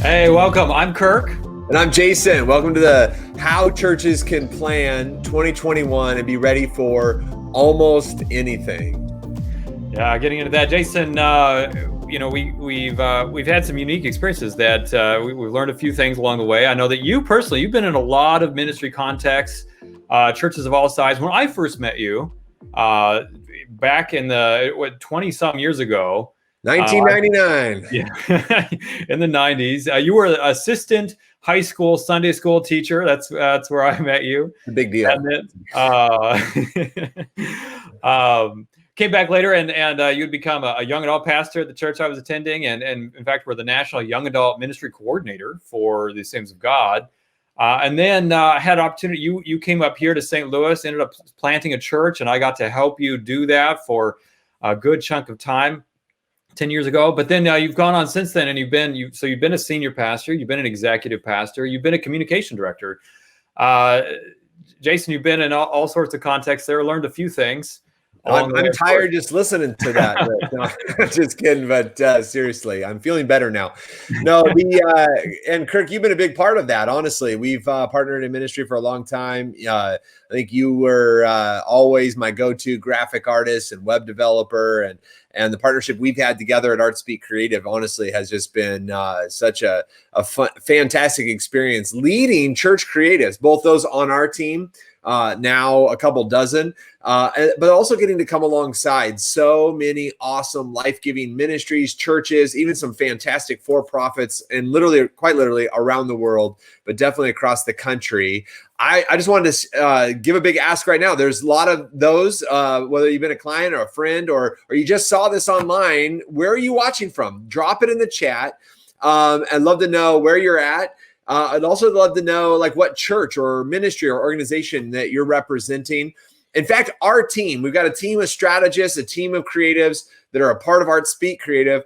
Hey, welcome. I'm Kirk. And I'm Jason. Welcome to the How Churches Can Plan 2021 and be ready for almost anything. Yeah, getting into that, Jason. We've had some unique experiences that we've learned a few things along the way. I know that you personally, you've been in a lot of ministry contexts, churches of all sizes. When I first met you, back in the 20-some years ago, 1999. Yeah, in the 90s, you were an assistant high school Sunday school teacher. That's where I met you. A big deal. And then, came back later, and you'd become a young adult pastor at the church I was attending, and in fact, we're the national young adult ministry coordinator for the Assemblies of God. And then I had an opportunity. You came up here to St. Louis, ended up planting a church, and I got to help you do that for a good chunk of time 10 years ago. But then you've gone on since then, and you've been a senior pastor, you've been an executive pastor, you've been a communication director. Jason, you've been in all sorts of contexts there, learned a few things. I'm tired just listening to that. No, just kidding, but seriously, I'm feeling better now. No, and Kirk, you've been a big part of that. Honestly, we've partnered in ministry for a long time. I think you were always my go-to graphic artist and web developer, and the partnership we've had together at ArtSpeak Creative, honestly, has just been such a fun, fantastic experience leading church creatives, both those on our team. Now a couple dozen, but also getting to come alongside so many awesome life-giving ministries, churches, even some fantastic for-profits, and quite literally around the world, but definitely across the country. I just wanted to give a big ask right now. There's a lot of those, whether you've been a client or a friend, or you just saw this online. Where are you watching from? Drop it in the chat. I'd love to know where you're at. I'd also love to know what church or ministry or organization that you're representing. In fact, our team, we've got a team of strategists, a team of creatives that are a part of ArtSpeak Creative.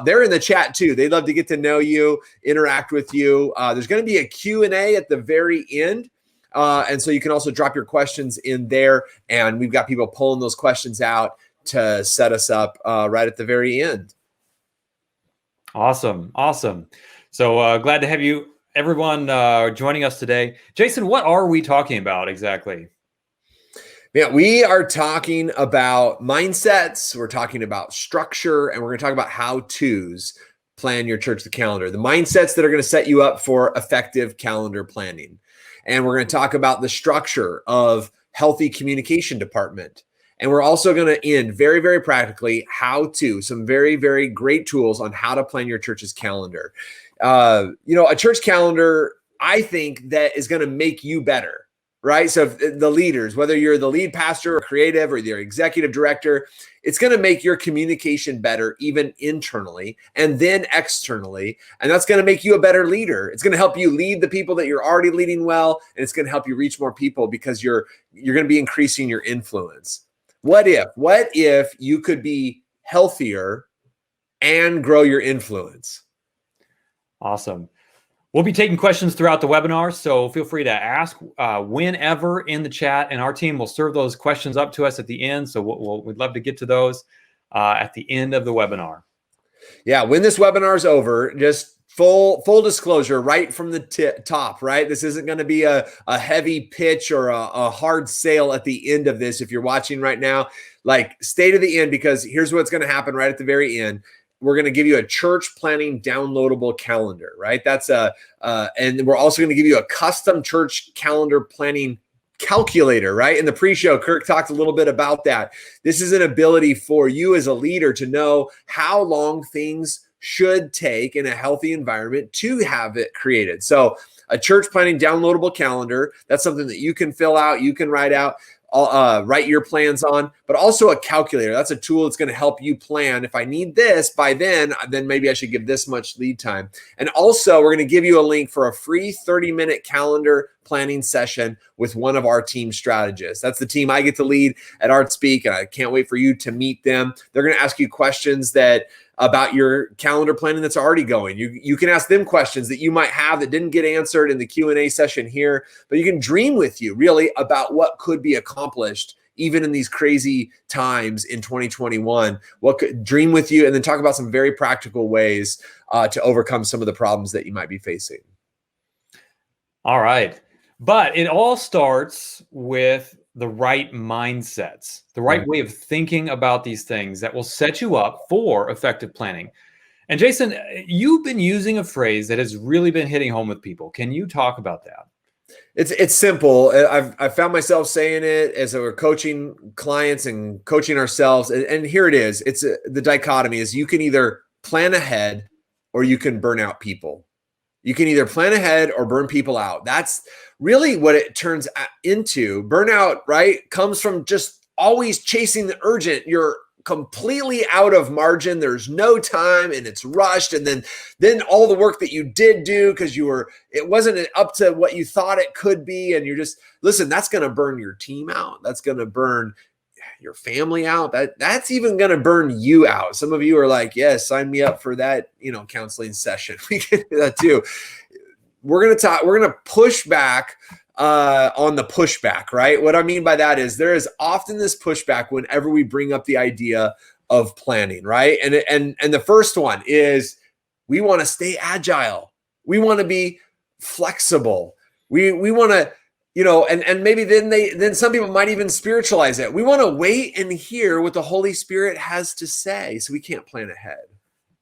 They're in the chat too. They'd love to get to know you, interact with you. There's going to be a Q&A at the very end. And so you can also drop your questions in there. And we've got people pulling those questions out to set us up right at the very end. Awesome. So glad to have you, everyone, joining us today. Jason, what are we talking about exactly? Yeah, we are talking about mindsets. We're talking about structure, and we're going to talk about how-tos plan your church calendar, the mindsets that are going to set you up for effective calendar planning. And we're going to talk about the structure of healthy communication department. And we're also going to end very, very practically some very, very great tools on how to plan your church's calendar. A church calendar, I think, that is going to make you better, right? So if the leaders, whether you're the lead pastor or creative or the executive director, it's going to make your communication better, even internally and then externally. And that's going to make you a better leader. It's going to help you lead the people that you're already leading well. And it's going to help you reach more people because you're going to be increasing your influence. What if you could be healthier and grow your influence? Awesome. We'll be taking questions throughout the webinar, so feel free to ask whenever in the chat, and our team will serve those questions up to us at the end. So we'd love to get to those at the end of the webinar. Yeah, when this webinar is over, just full disclosure right from the top, right? This isn't going to be a heavy pitch or a hard sale at the end of this. If you're watching right now, stay to the end, because here's what's going to happen right at the very end. We're going to give you a church planning downloadable calendar, right? And we're also going to give you a custom church calendar planning calculator, right? In the pre-show, Kirk talked a little bit about that. This is an ability for you as a leader to know how long things should take in a healthy environment to have it created. So a church planning downloadable calendar, that's something that you can fill out, you can write write your plans on, but also a calculator. That's a tool that's going to help you plan. If I need this by then maybe I should give this much lead time. And also, we're going to give you a link for a free 30-minute calendar planning session with one of our team strategists. That's the team I get to lead at ArtSpeak, and I can't wait for you to meet them. They're going to ask you questions about your calendar planning that's already going. You can ask them questions that you might have that didn't get answered in the Q&A session here, but you can dream with you really about what could be accomplished even in these crazy times in 2021? What could dream with you, and then talk about some very practical ways to overcome some of the problems that you might be facing. All right. But it all starts with the right mindsets, the right way of thinking about these things that will set you up for effective planning. And Jason, you've been using a phrase that has really been hitting home with people. Can you talk about that? It's simple. I've found myself saying it as we're coaching clients and coaching ourselves. And here it is. It's the dichotomy is you can either plan ahead or you can burn out people. You can either plan ahead or burn people out. That's really what it turns into. Burnout, right, comes from just always chasing the urgent. You're completely out of margin. There's no time and it's rushed. And then all the work that you did do because it wasn't up to what you thought it could be. And you're just, listen, that's going to burn your team out. That's going to burn your family out. That's even going to burn you out. Some of you are like, yes, sign me up for that, counseling session. We can do that too. We're going to push back on the pushback, right? What I mean by that is there is often this pushback whenever we bring up the idea of planning, right? And the first one is we want to stay agile. We want to be flexible. We want to, and maybe then some people might even spiritualize it. We want to wait and hear what the Holy Spirit has to say, so we can't plan ahead.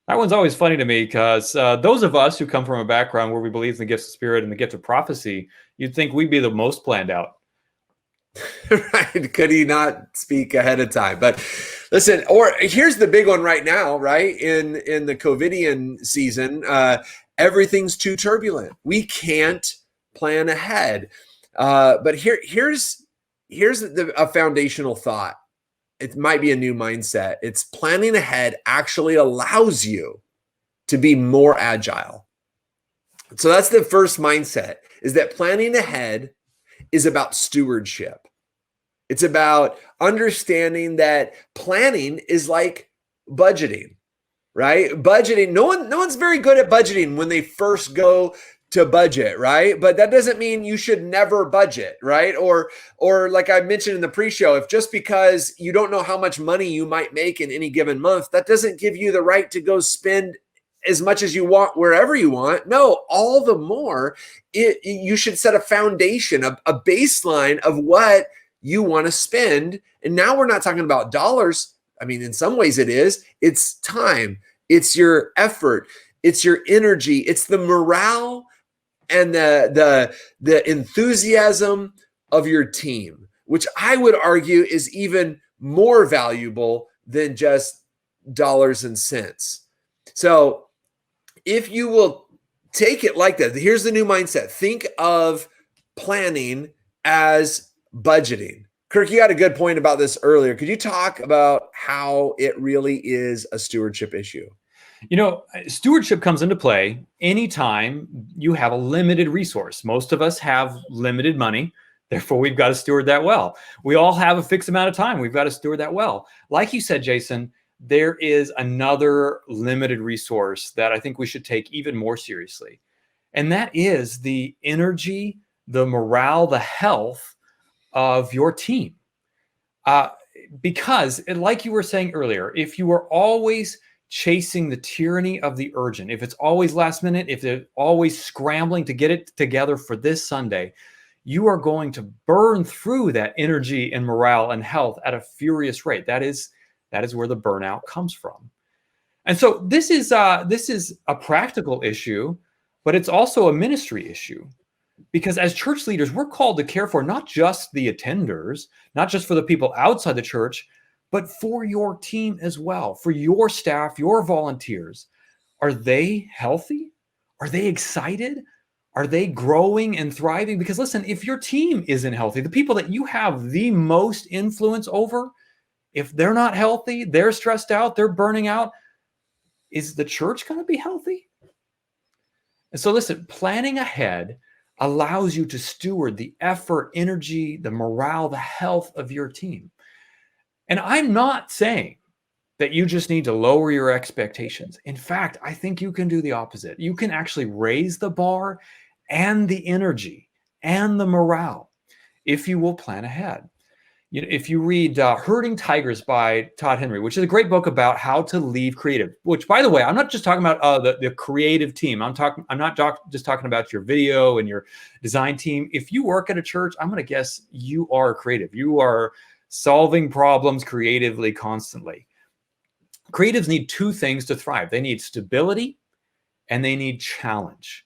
That one's always funny to me because those of us who come from a background where we believe in the gifts of spirit and the gift of prophecy, you'd think we'd be the most planned out. Right. Could he not speak ahead of time? But listen, or here's the big one right now, right? In the COVIDian season, everything's too turbulent. We can't plan ahead. But here's a foundational thought. It might be a new mindset. It's planning ahead actually allows you to be more agile. So that's the first mindset, is that planning ahead is about stewardship. It's about understanding that planning is like budgeting, right? Budgeting, no one's very good at budgeting when they first go to budget, right? But that doesn't mean you should never budget, right? Or like I mentioned in the pre-show, if just because you don't know how much money you might make in any given month, that doesn't give you the right to go spend as much as you want wherever you want. No, all the more you should set a foundation, a baseline of what you want to spend. And now we're not talking about dollars. I mean, in some ways it is. It's time. It's your effort. It's your energy. It's the morale and the enthusiasm of your team, which I would argue is even more valuable than just dollars and cents. So if you will take it like that, here's the new mindset. Think of planning as budgeting. Kirk, you had a good point about this earlier. Could you talk about how it really is a stewardship issue? Stewardship comes into play anytime you have a limited resource. Most of us have limited money. Therefore, we've got to steward that well. We all have a fixed amount of time. We've got to steward that well. Like you said, Jason, there is another limited resource that I think we should take even more seriously. And that is the energy, the morale, the health of your team. Because like you were saying earlier, if you are always chasing the tyranny of the urgent, if it's always last minute, if they're always scrambling to get it together for this Sunday, you are going to burn through that energy and morale and health at a furious rate. That is where the burnout comes from. And so this is a practical issue, but it's also a ministry issue. Because as church leaders, we're called to care for not just the attenders, not just for the people outside the church, but for your team as well, for your staff, your volunteers. Are they healthy? Are they excited? Are they growing and thriving? Because listen, if your team isn't healthy, the people that you have the most influence over, if they're not healthy, they're stressed out, they're burning out, is the church going to be healthy? And so listen, planning ahead allows you to steward the effort, energy, the morale, the health of your team. And I'm not saying that you just need to lower your expectations. In fact, I think you can do the opposite. You can actually raise the bar and the energy and the morale if you will plan ahead. if you read Herding Tigers by Todd Henry, which is a great book about how to lead creative, which, by the way, I'm not just talking about the creative team. I'm not just talking about your video and your design team. If you work at a church, I'm going to guess you are creative. You are solving problems creatively constantly. Creatives need two things to thrive. They need stability and they need challenge.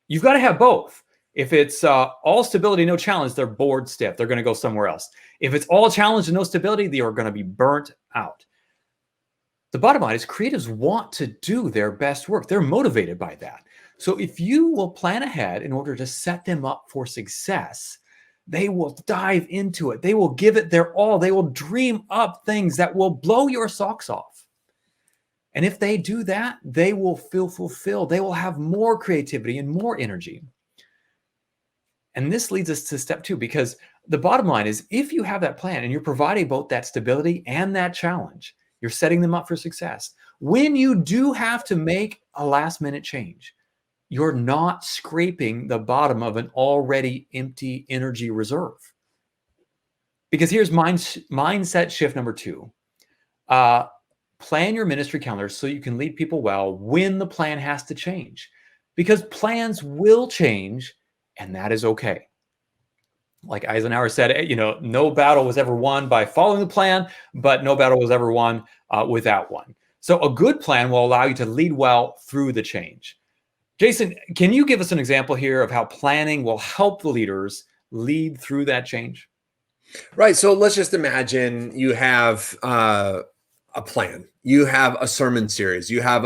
You've got to have both. If it's all stability, no challenge, they're bored stiff. They're going to go somewhere else. If it's all challenge and no stability, they are going to be burnt out. The bottom line is creatives want to do their best work. They're motivated by that. So if you will plan ahead in order to set them up for success, they will dive into it. They will give it their all. They will dream up things that will blow your socks off. And if they do that, they will feel fulfilled. They will have more creativity and more energy. And this leads us to step 2, because the bottom line is if you have that plan and you're providing both that stability and that challenge, you're setting them up for success. When you do have to make a last minute change, you're not scraping the bottom of an already empty energy reserve. Because here's mindset shift number 2. Plan your ministry calendar so you can lead people well when the plan has to change. Because plans will change, and that is okay. Like Eisenhower said, no battle was ever won by following the plan, but no battle was ever won without one. So a good plan will allow you to lead well through the change. Jason, can you give us an example here of how planning will help the leaders lead through that change? Right. So let's just imagine you have a plan. You have a sermon series. You have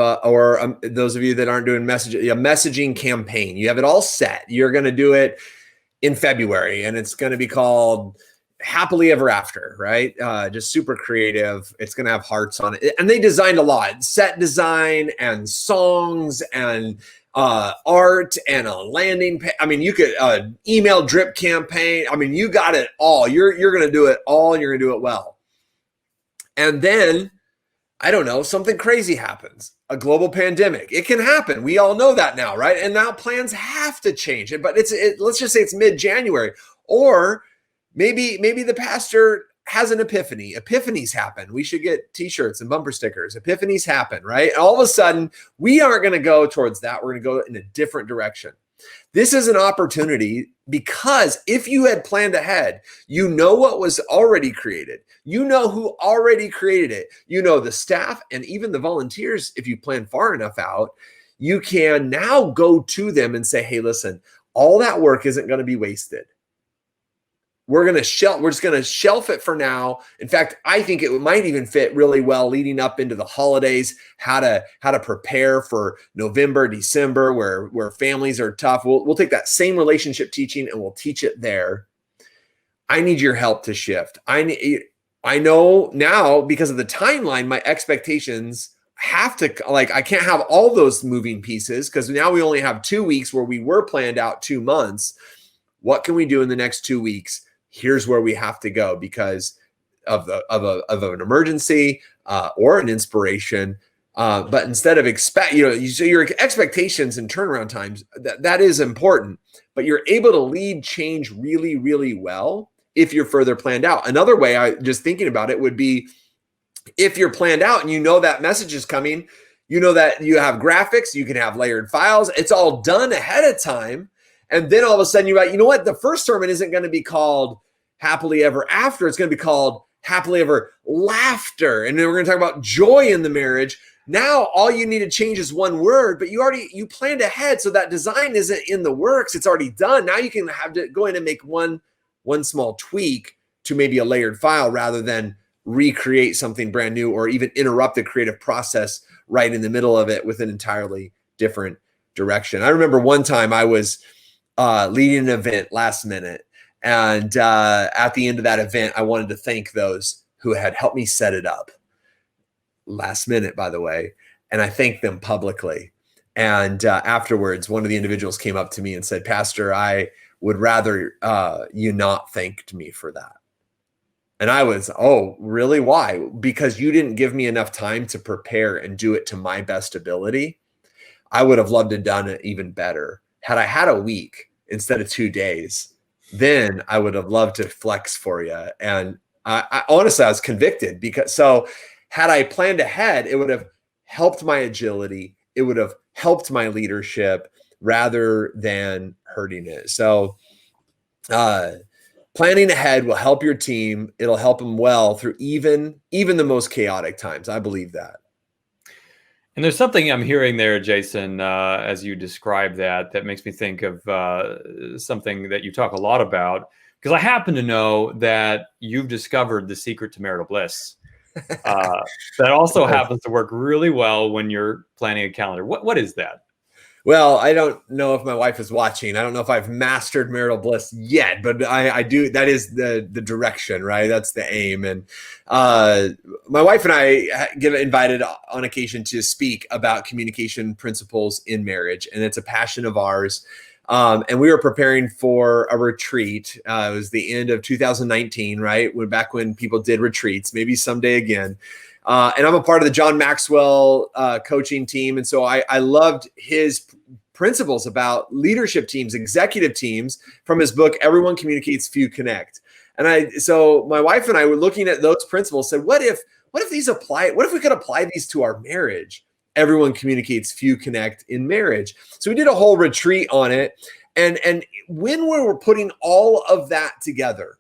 those of you that aren't doing a messaging campaign. You have it all set. You're going to do it in February, and it's going to be called Happily Ever After, right? Just super creative. It's going to have hearts on it. And they designed a lot, set design and songs and art and a landing page. I mean, you could email drip campaign. I mean, you got it all. You're going to do it all, and you're going to do it well. And then, I don't know, something crazy happens, a global pandemic. It can happen. We all know that now, right? And now plans have to change. But let's just say it's mid-January. Or maybe the pastor has an epiphany. Epiphanies happen. We should get t-shirts and bumper stickers. Epiphanies happen, right? And all of a sudden, we aren't going to go towards that. We're going to go in a different direction. This is an opportunity because if you had planned ahead, you know what was already created. You know who already created it. You know the staff and even the volunteers. If you plan far enough out, you can now go to them and say, hey, listen, all that work isn't going to be wasted. We're just going to shelf it for now. In fact, I think it might even fit really well leading up into the holidays, how to prepare for November, December, where families are tough. We'll take that same relationship teaching and we'll teach it there. I need your help to shift. I know now because of the timeline, my expectations have to, I can't have all those moving pieces because now we only have 2 weeks where we were planned out 2 months. What can we do in the next 2 weeks? Here's where we have to go because of an emergency or an inspiration. But instead of so your expectations and turnaround times, that is important, but you're able to lead change really, really well if you're further planned out. Another way, just thinking about it, would be if you're planned out and you know that message is coming, you know that you have graphics, you can have layered files. It's all done ahead of time. And then all of a sudden you're like, you know what? The first sermon isn't going to be called Happily Ever After. It's going to be called Happily Ever Laughter. And then we're going to talk about joy in the marriage. Now all you need to change is one word, but you planned ahead. So that design isn't in the works. It's already done. Now you can have to go in and make one small tweak to maybe a layered file rather than recreate something brand new or even interrupt the creative process right in the middle of it with an entirely different direction. I remember one time I was leading an event last minute. And at the end of that event, I wanted to thank those who had helped me set it up. Last minute, by the way. And I thanked them publicly. And afterwards, one of the individuals came up to me and said, Pastor, I would rather you not thanked me for that. And I was, oh, really? Why? Because you didn't give me enough time to prepare and do it to my best ability. I would have loved to have done it even better. Had I had a week instead of 2 days, then I would have loved to flex for you. And I honestly, I was convicted because had I planned ahead, it would have helped my agility. It would have helped my leadership rather than hurting it. So planning ahead will help your team. It'll help them well through even the most chaotic times. I believe that. And there's something I'm hearing there, Jason, as you describe that makes me think of something that you talk a lot about, because I happen to know that you've discovered the secret to marital bliss. That also happens to work really well when you're planning a calendar. What is that? Well, I don't know if my wife is watching. I don't know if I've mastered marital bliss yet, but I do. That is the direction, right? That's the aim. And my wife and I get invited on occasion to speak about communication principles in marriage, and it's a passion of ours. And we were preparing for a retreat. It was the end of 2019, right? Back when people did retreats, maybe someday again. And I'm a part of the John Maxwell coaching team. And so I loved his principles about leadership teams, executive teams from his book, Everyone Communicates, Few Connect. And so my wife and I were looking at those principles, said, what if these apply? What if we could apply these to our marriage? Everyone communicates, few connect in marriage. So we did a whole retreat on it. And when we were putting all of that together,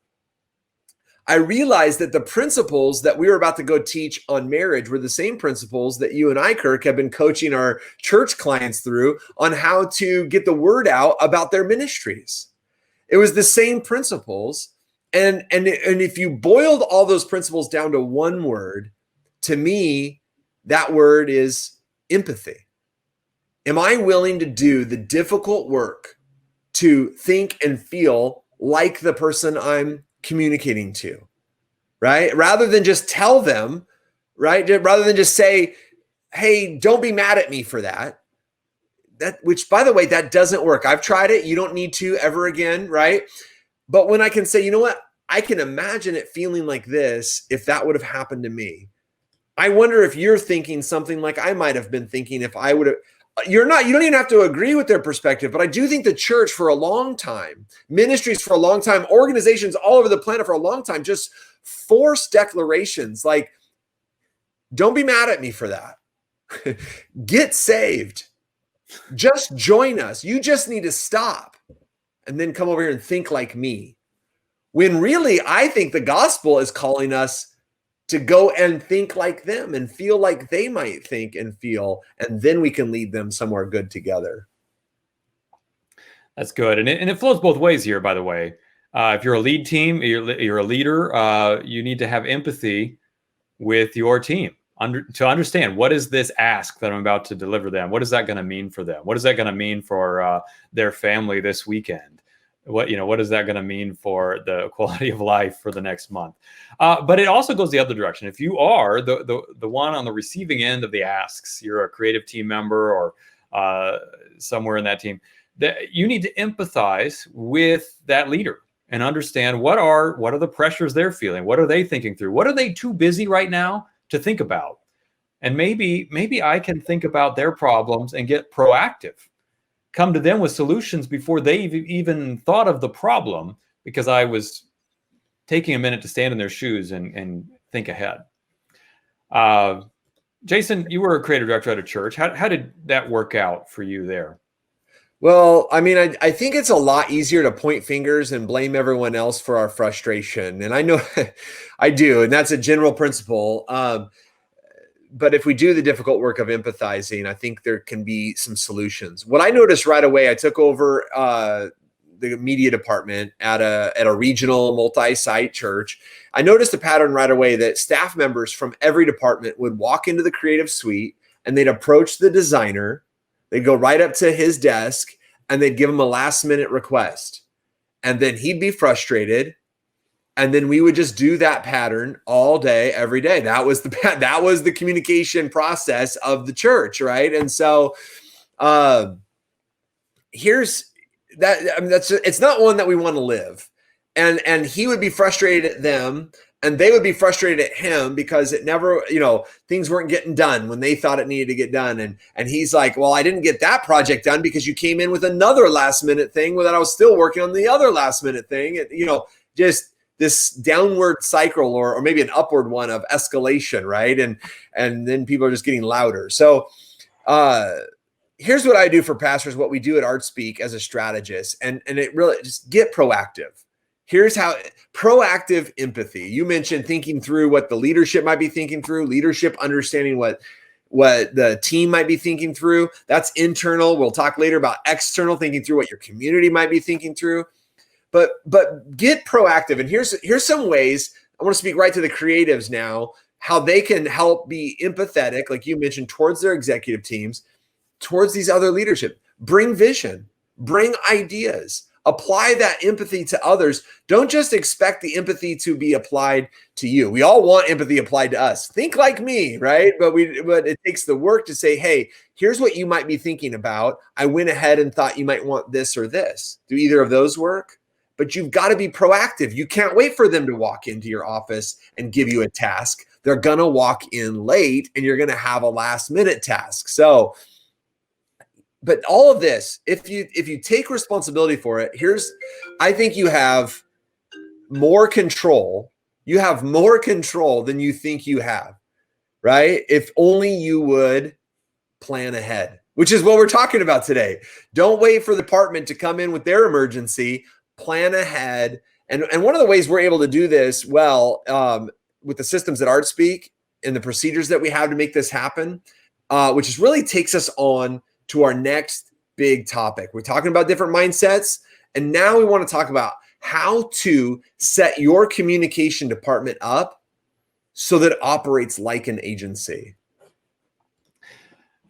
I realized that the principles that we were about to go teach on marriage were the same principles that you and I, Kirk, have been coaching our church clients through on how to get the word out about their ministries. It was the same principles. And if you boiled all those principles down to one word, to me, that word is empathy. Am I willing to do the difficult work to think and feel like the person I'm communicating to, right? Rather than just tell them, right? Rather than just say, hey, don't be mad at me for that. Which, by the way, that doesn't work. I've tried it. You don't need to ever again, right? But when I can say, you know what? I can imagine it feeling like this if that would have happened to me. I wonder if you're thinking something like I might have been thinking if I would have. You don't even have to agree with their perspective, but I do think the church for a long time, ministries for a long time, organizations all over the planet for a long time, just force declarations like, don't be mad at me for that. Get saved. Just join us. You just need to stop and then come over here and think like me. When really, I think the gospel is calling us to go and think like them and feel like they might think and feel, and then we can lead them somewhere good together. That's good. And it flows both ways here, by the way. If you're a lead team, you're a leader, you need to have empathy with your team to understand, what is this ask that I'm about to deliver them? What is that going to mean for them? What is that going to mean for their family this weekend? What is that going to mean for the quality of life for the next month? But it also goes the other direction. If you are the one on the receiving end of the asks, you're a creative team member or somewhere in that team, that you need to empathize with that leader and understand what are the pressures they're feeling. What are they thinking through? What are they too busy right now to think about? And maybe I can think about their problems and get proactive. Come to them with solutions before they've even thought of the problem, because I was taking a minute to stand in their shoes and think ahead. Jason, you were a creative director at a church. How did that work out for you there? Well, I mean, I think it's a lot easier to point fingers and blame everyone else for our frustration. And I know I do, and that's a general principle. But if we do the difficult work of empathizing, I think there can be some solutions. What I noticed right away, I took over the media department at a regional multi-site church. I noticed a pattern right away that staff members from every department would walk into the creative suite and they'd approach the designer. They'd go right up to his desk and they'd give him a last minute request. And then he'd be frustrated. And then we would just do that pattern all day, every day. That was the communication process of the church, right? And so here's that. I mean, it's not one that we want to live. And he would be frustrated at them, and they would be frustrated at him because it never, things weren't getting done when they thought it needed to get done. And he's like, well, I didn't get that project done because you came in with another last minute thing that I was still working on the other last minute thing. And, just this downward cycle or maybe an upward one of escalation, right? And then people are just getting louder. So here's what I do for pastors, what we do at ArtSpeak as a strategist, and it really just get proactive. Here's how proactive empathy. You mentioned thinking through what the leadership might be thinking through, leadership understanding what the team might be thinking through. That's internal. We'll talk later about external, thinking through what your community might be thinking through. But get proactive. And here's some ways. I want to speak right to the creatives now, how they can help be empathetic, like you mentioned, towards their executive teams, towards these other leadership. Bring vision, bring ideas, apply that empathy to others. Don't just expect the empathy to be applied to you. We all want empathy applied to us. Think like me, right? But it takes the work to say, hey, here's what you might be thinking about. I went ahead and thought you might want this or this. Do either of those work? But you've got to be proactive. You can't wait for them to walk into your office and give you a task. They're going to walk in late and you're going to have a last minute task. So, but all of this, if you take responsibility for it, I think you have more control. You have more control than you think you have, right? If only you would plan ahead, which is what we're talking about today. Don't wait for the department to come in with their emergency. Plan ahead. And one of the ways we're able to do this well with the systems at ArtSpeak and the procedures that we have to make this happen, which is really takes us on to our next big topic. We're talking about different mindsets, and now we want to talk about how to set your communication department up so that it operates like an agency.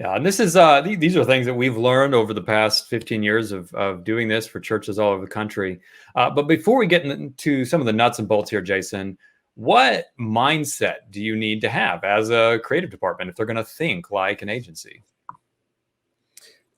Yeah, and this is these are things that we've learned over the past 15 years of doing this for churches all over the country. But before we get into some of the nuts and bolts here, Jason, what mindset do you need to have as a creative department if they're going to think like an agency?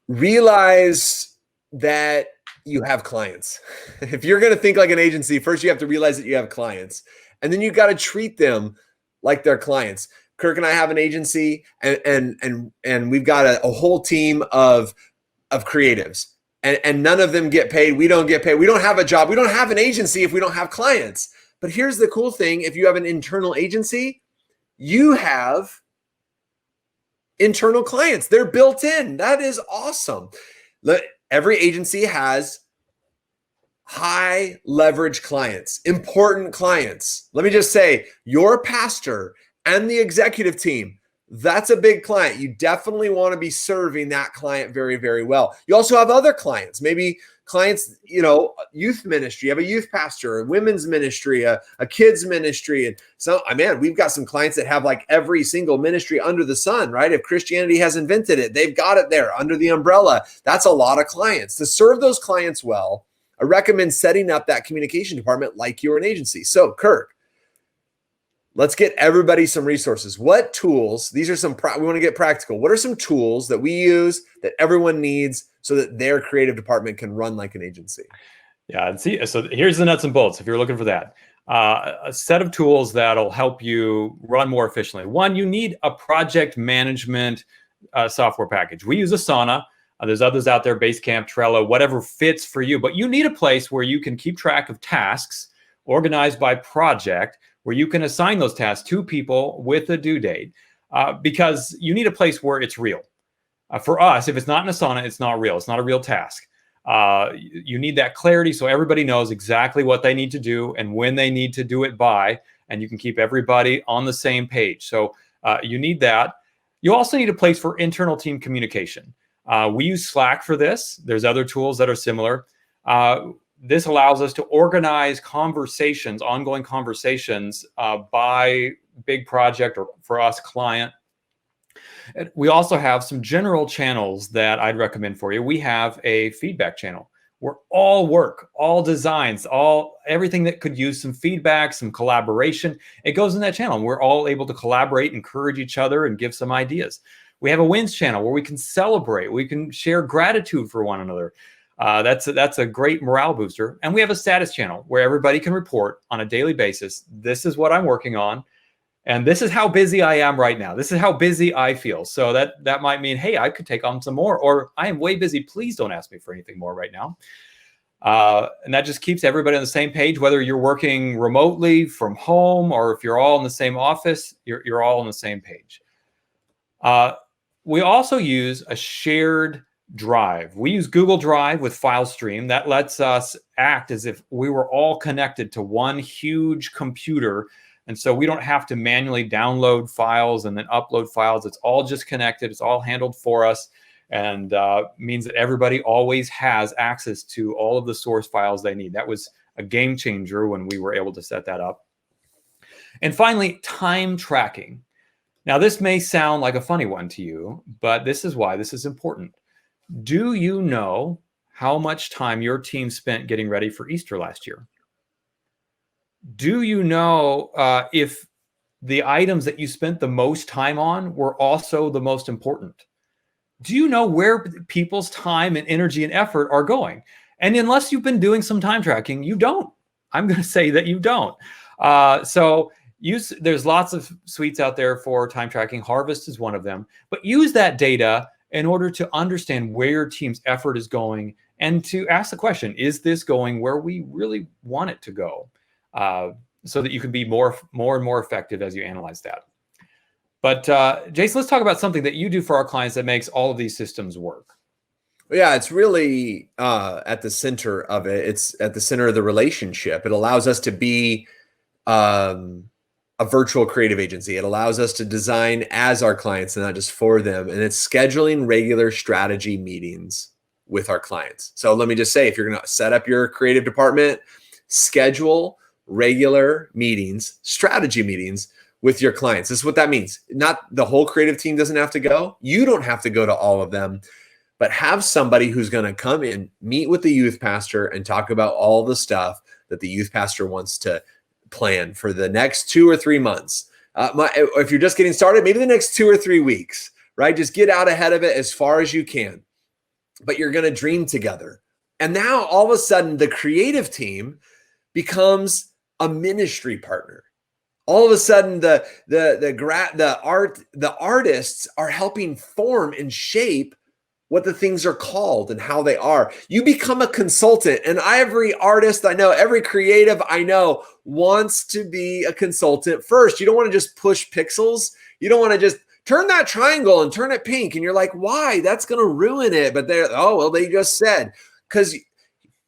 Realize that you have clients. If you're going to think like an agency, first you have to realize that you have clients, and then you got to treat them like they're clients. Kirk and I have an agency, and we've got a whole team of creatives, and none of them get paid. We don't get paid. We don't have a job. We don't have an agency if we don't have clients. But here's the cool thing: if you have an internal agency, you have internal clients. They're built in. That is awesome. Every agency has high leverage clients, important clients. Let me just say, your pastor and the executive team, that's a big client. You definitely want to be serving that client very, very well. You also have other clients, maybe clients, youth ministry. You have a youth pastor, a women's ministry, a kids ministry. And so, we've got some clients that have like every single ministry under the sun, right? If Christianity has invented it, they've got it there under the umbrella. That's a lot of clients. To serve those clients well, I recommend setting up that communication department like you're an agency. So, Kirk, let's get everybody some resources. What tools? These are some, we want to get practical. What are some tools that we use that everyone needs so that their creative department can run like an agency? Yeah, and so here's the nuts and bolts if you're looking for that. A set of tools that'll help you run more efficiently. One, you need a project management software package. We use Asana. There's others out there, Basecamp, Trello, whatever fits for you. But you need a place where you can keep track of tasks organized by project, where you can assign those tasks to people with a due date, because you need a place where it's real. For us, if it's not in Asana, it's not real. It's not a real task. You need that clarity so everybody knows exactly what they need to do and when they need to do it by, and you can keep everybody on the same page. So you need that. You also need a place for internal team communication. We use Slack for this. There's other tools that are similar. This allows us to organize conversations, ongoing conversations by big project or for us client. We also have some general channels that I'd recommend for you. We have a feedback channel where all work, all designs, everything that could use some feedback, some collaboration, it goes in that channel. And we're all able to collaborate, encourage each other, and give some ideas. We have a wins channel where we can celebrate. We can share gratitude for one another. That's a great morale booster. And we have a status channel where everybody can report on a daily basis. This is what I'm working on. And this is how busy I am right now. This is how busy I feel. So that might mean, hey, I could take on some more, or I am way busy. Please don't ask me for anything more right now. And that just keeps everybody on the same page, whether you're working remotely from home or if you're all in the same office, you're all on the same page. We also use a shared drive. We use Google Drive with FileStream. That lets us act as if we were all connected to one huge computer. And so we don't have to manually download files and then upload files. It's all just connected. It's all handled for us, and means that everybody always has access to all of the source files they need. That was a game changer when we were able to set that up. And finally, time tracking. Now, this may sound like a funny one to you, but this is why this is important. Do you know how much time your team spent getting ready for Easter last year? Do you know if the items that you spent the most time on were also the most important? Do you know where people's time and energy and effort are going? And unless you've been doing some time tracking, you don't. I'm going to say that you don't. There's lots of suites out there for time tracking. Harvest is one of them. But use that data in order to understand where your team's effort is going and to ask the question, is this going where we really want it to go? So that you can be more and more effective as you analyze that. But Jason, let's talk about something that you do for our clients that makes all of these systems work. Yeah, it's really at the center of it. It's at the center of the relationship. It allows us to be a virtual creative agency. It allows us to design as our clients and not just for them. And it's scheduling regular strategy meetings with our clients. So let me just say, if you're going to set up your creative department, schedule regular meetings, strategy meetings with your clients. This is what that means. Not the whole creative team doesn't have to go. You don't have to go to all of them, but have somebody who's going to come in, meet with the youth pastor and talk about all the stuff that the youth pastor wants to plan for the next 2 or 3 months. If you're just getting started, maybe the next 2 or 3 weeks, right? Just get out ahead of it as far as you can, but you're going to dream together. And now all of a sudden the creative team becomes a ministry partner. All of a sudden the artists are helping form and shape what the things are called and how they are. You become a consultant, and every artist I know, every creative I know wants to be a consultant first. You don't want to just push pixels. You don't want to just turn that triangle and turn it pink. And you're like, why? That's going to ruin it. But they just said, because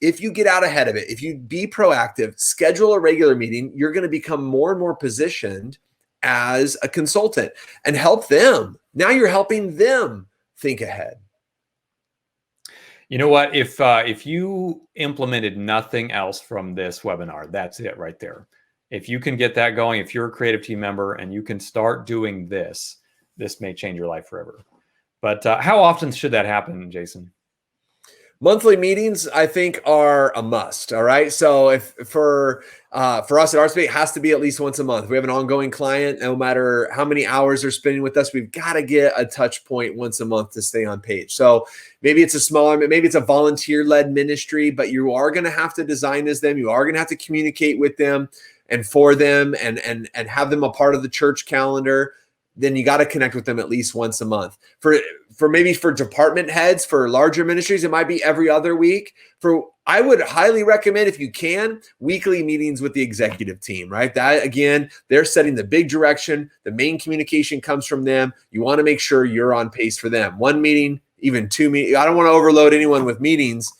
if you get out ahead of it, if you be proactive, schedule a regular meeting, you're going to become more and more positioned as a consultant and help them. Now you're helping them think ahead. You know what? If you implemented nothing else from this webinar, that's it right there. If you can get that going, if you're a creative team member and you can start doing this, this may change your life forever. But how often should that happen, Jason? Monthly meetings, I think, are a must. All right. So if for us at ArtSpeak, it has to be at least once a month. We have an ongoing client. No matter how many hours they're spending with us, we've got to get a touch point once a month to stay on page. So maybe it's maybe it's a volunteer-led ministry, but you are going to have to design as them. You are going to have to communicate with them and for them and have them a part of the church calendar. Then you got to connect with them at least once a month. For department heads, for larger ministries, it might be every other week. I would highly recommend, if you can, weekly meetings with the executive team, right? That, again, they're setting the big direction. The main communication comes from them. You want to make sure you're on pace for them. 1 meeting, even 2 meetings. I don't want to overload anyone with meetings.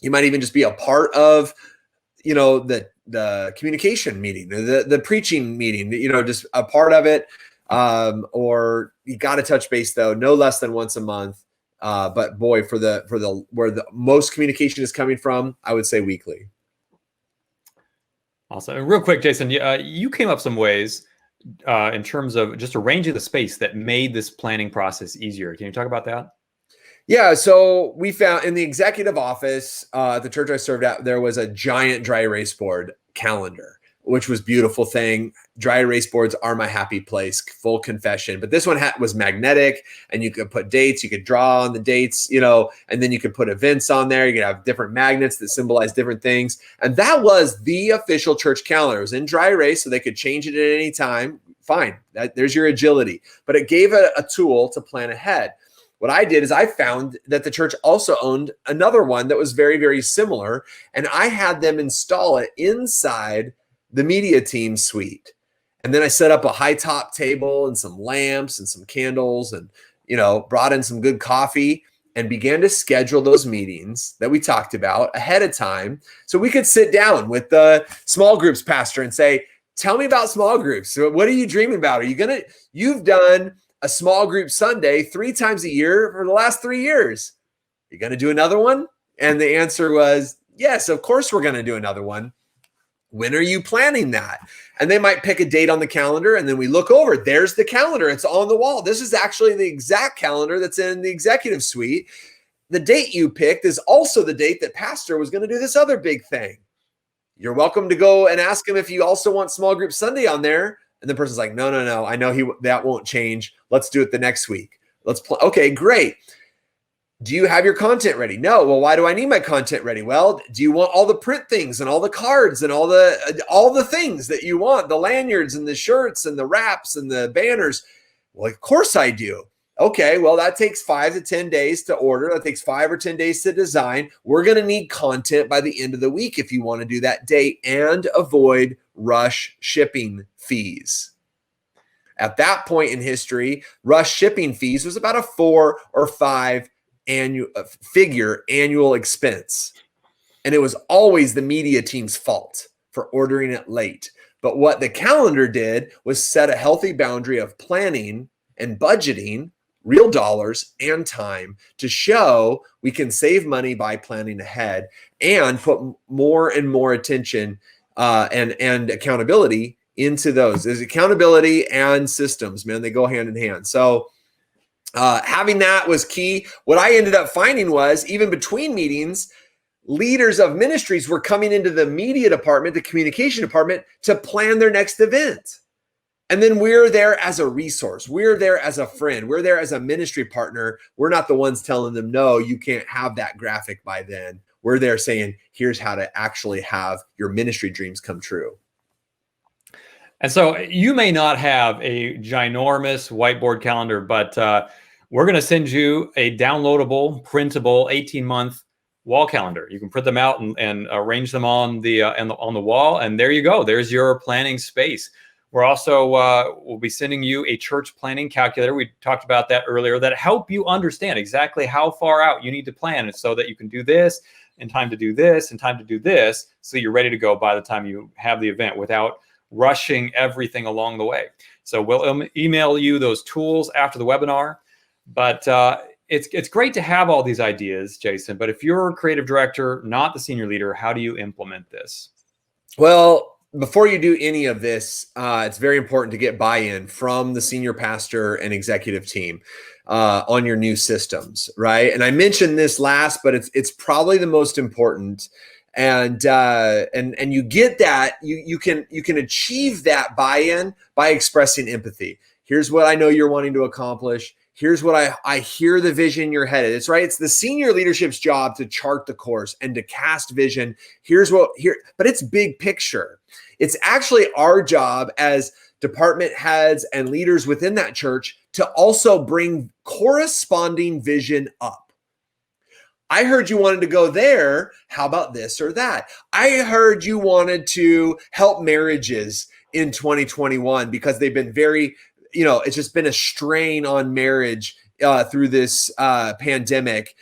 You might even just be a part of, the communication meeting, the preaching meeting, just a part of it. Or you got to touch base though, no less than once a month. But boy, for where the most communication is coming from, I would say weekly. Awesome. And real quick, Jason, you came up some ways in terms of just arranging the space that made this planning process easier. Can you talk about that? Yeah. So we found in the executive office at the church I served at, there was a giant dry erase board calendar, which was a beautiful thing. Dry erase boards are my happy place, full confession. But this one was magnetic, and you could put dates, you could draw on the dates, and then you could put events on there. You could have different magnets that symbolize different things. And that was the official church calendar. It was in dry erase, so they could change it at any time. Fine, there's your agility. But it gave a tool to plan ahead. what I did is I found that the church also owned another one that was very, very similar. And I had them install it inside the media team suite. And then I set up a high top table and some lamps and some candles and, brought in some good coffee and began to schedule those meetings that we talked about ahead of time. So we could sit down with the small groups pastor and say, tell me about small groups. So what are you dreaming about? You've done a small group Sunday 3 times a year for the last 3 years. You're going to do another one? And the answer was, yes, of course we're going to do another one. When are you planning that? And they might pick a date on the calendar, and then we look over. There's the calendar. It's on the wall. This is actually the exact calendar that's in the executive suite. The date you picked is also the date that pastor was going to do this other big thing. You're welcome to go and ask him if you also want small group Sunday on there. And the person's like, no. I know that won't change. Let's do it the next week. Okay, great. Do you have your content ready? No. Well, why do I need my content ready? Well, do you want all the print things and all the cards and all the things that you want, the lanyards and the shirts and the wraps and the banners? Well, of course I do. Okay, well, that takes 5 to 10 days to order. That takes 5 or 10 days to design. We're going to need content by the end of the week if you want to do that day and avoid rush shipping fees. At that point in history, rush shipping fees was about a 4 or 5 annual expense. And it was always the media team's fault for ordering it late. But what the calendar did was set a healthy boundary of planning and budgeting, real dollars and time, to show we can save money by planning ahead and put more and more attention and accountability into those. There's accountability and systems, man. They go hand in hand. So having that was key. What I ended up finding was, even between meetings, leaders of ministries were coming into the media department, the communication department, to plan their next event. And then we're there as a resource. We're there as a friend. We're there as a ministry partner. We're not the ones telling them, no, you can't have that graphic by then. We're there saying, here's how to actually have your ministry dreams come true. And so you may not have a ginormous whiteboard calendar, but we're going to send you a downloadable, printable 18-month wall calendar. You can print them out and arrange them on the wall, and there you go. There's your planning space. We're also we'll be sending you a church planning calculator. We talked about that earlier, that help you understand exactly how far out you need to plan, so that you can do this in time to do this in time to do this, so you're ready to go by the time you have the event without rushing everything along the way. So we'll email you those tools after the webinar. But it's great to have all these ideas, Jason. But if you're a creative director, not the senior leader, how do you implement this? Well, before you do any of this, it's very important to get buy-in from the senior pastor and executive team on your new systems, right? And I mentioned this last, but it's probably the most important. And you get that, you can achieve that buy-in by expressing empathy. Here's what I know you're wanting to accomplish. Here's what I hear the vision you're headed. It's right. It's the senior leadership's job to chart the course and to cast vision. But it's big picture. It's actually our job as department heads and leaders within that church to also bring corresponding vision up. I heard you wanted to go there. How about this or that? I heard you wanted to help marriages in 2021 because they've been very, it's just been a strain on marriage through this pandemic.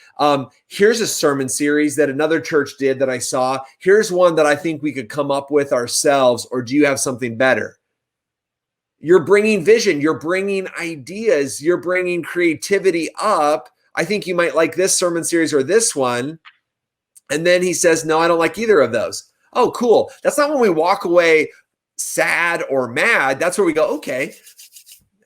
Here's a sermon series that another church did that I saw. Here's one that I think we could come up with ourselves, or do you have something better? You're bringing vision. You're bringing ideas. You're bringing creativity up. I think you might like this sermon series or this one. And then he says, no, I don't like either of those. Oh, cool. That's not when we walk away sad or mad. That's where we go, okay,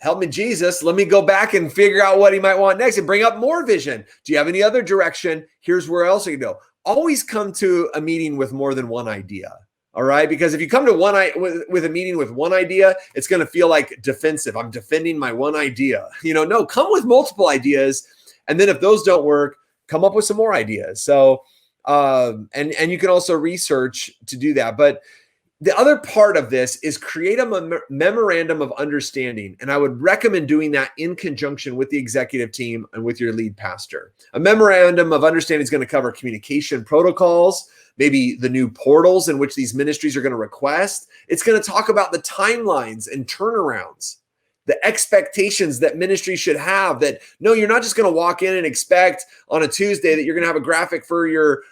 help me, Jesus. Let me go back and figure out what he might want next and bring up more vision. Do you have any other direction? Here's where else you can go. Always come to a meeting with more than one idea. All right. Because if you come to with a meeting with one idea, it's going to feel like defensive. I'm defending my one idea. No, come with multiple ideas. And then if those don't work, come up with some more ideas. So, and you can also research to do that. But The other part of this is create a memorandum of understanding. And I would recommend doing that in conjunction with the executive team and with your lead pastor. A memorandum of understanding is going to cover communication protocols, maybe the new portals in which these ministries are going to request. It's going to talk about the timelines and turnarounds, the expectations that ministry should have, that no, you're not just going to walk in and expect on a Tuesday that you're going to have a graphic for your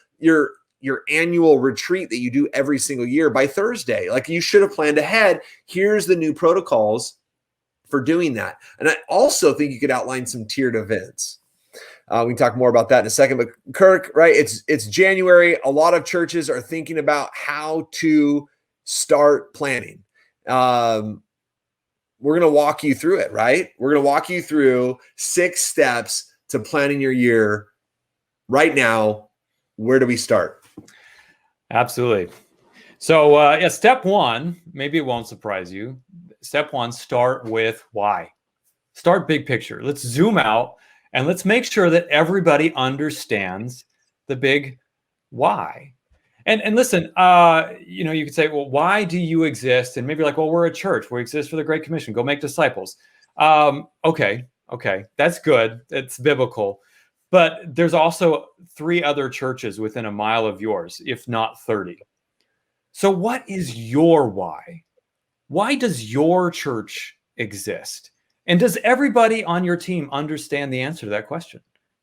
annual retreat that you do every single year by Thursday. Like, you should have planned ahead. Here's the new protocols for doing that. And I also think you could outline some tiered events. We can talk more about that in a second, but Kirk, right? It's January. A lot of churches are thinking about how to start planning. We're going to walk you through it, right? We're going to walk you through 6 steps to planning your year right now. Where do we start? Absolutely. So step 1, maybe it won't surprise you. Step 1, start with why. Start big picture. Let's zoom out and let's make sure that everybody understands the big why. And listen, you could say, well, why do you exist? And maybe like, well, we're a church. We exist for the Great Commission. Go make disciples. Okay. That's good. It's biblical. But there's also 3 other churches within a mile of yours, if not 30. So what is your why? Why does your church exist? And does everybody on your team understand the answer to that question?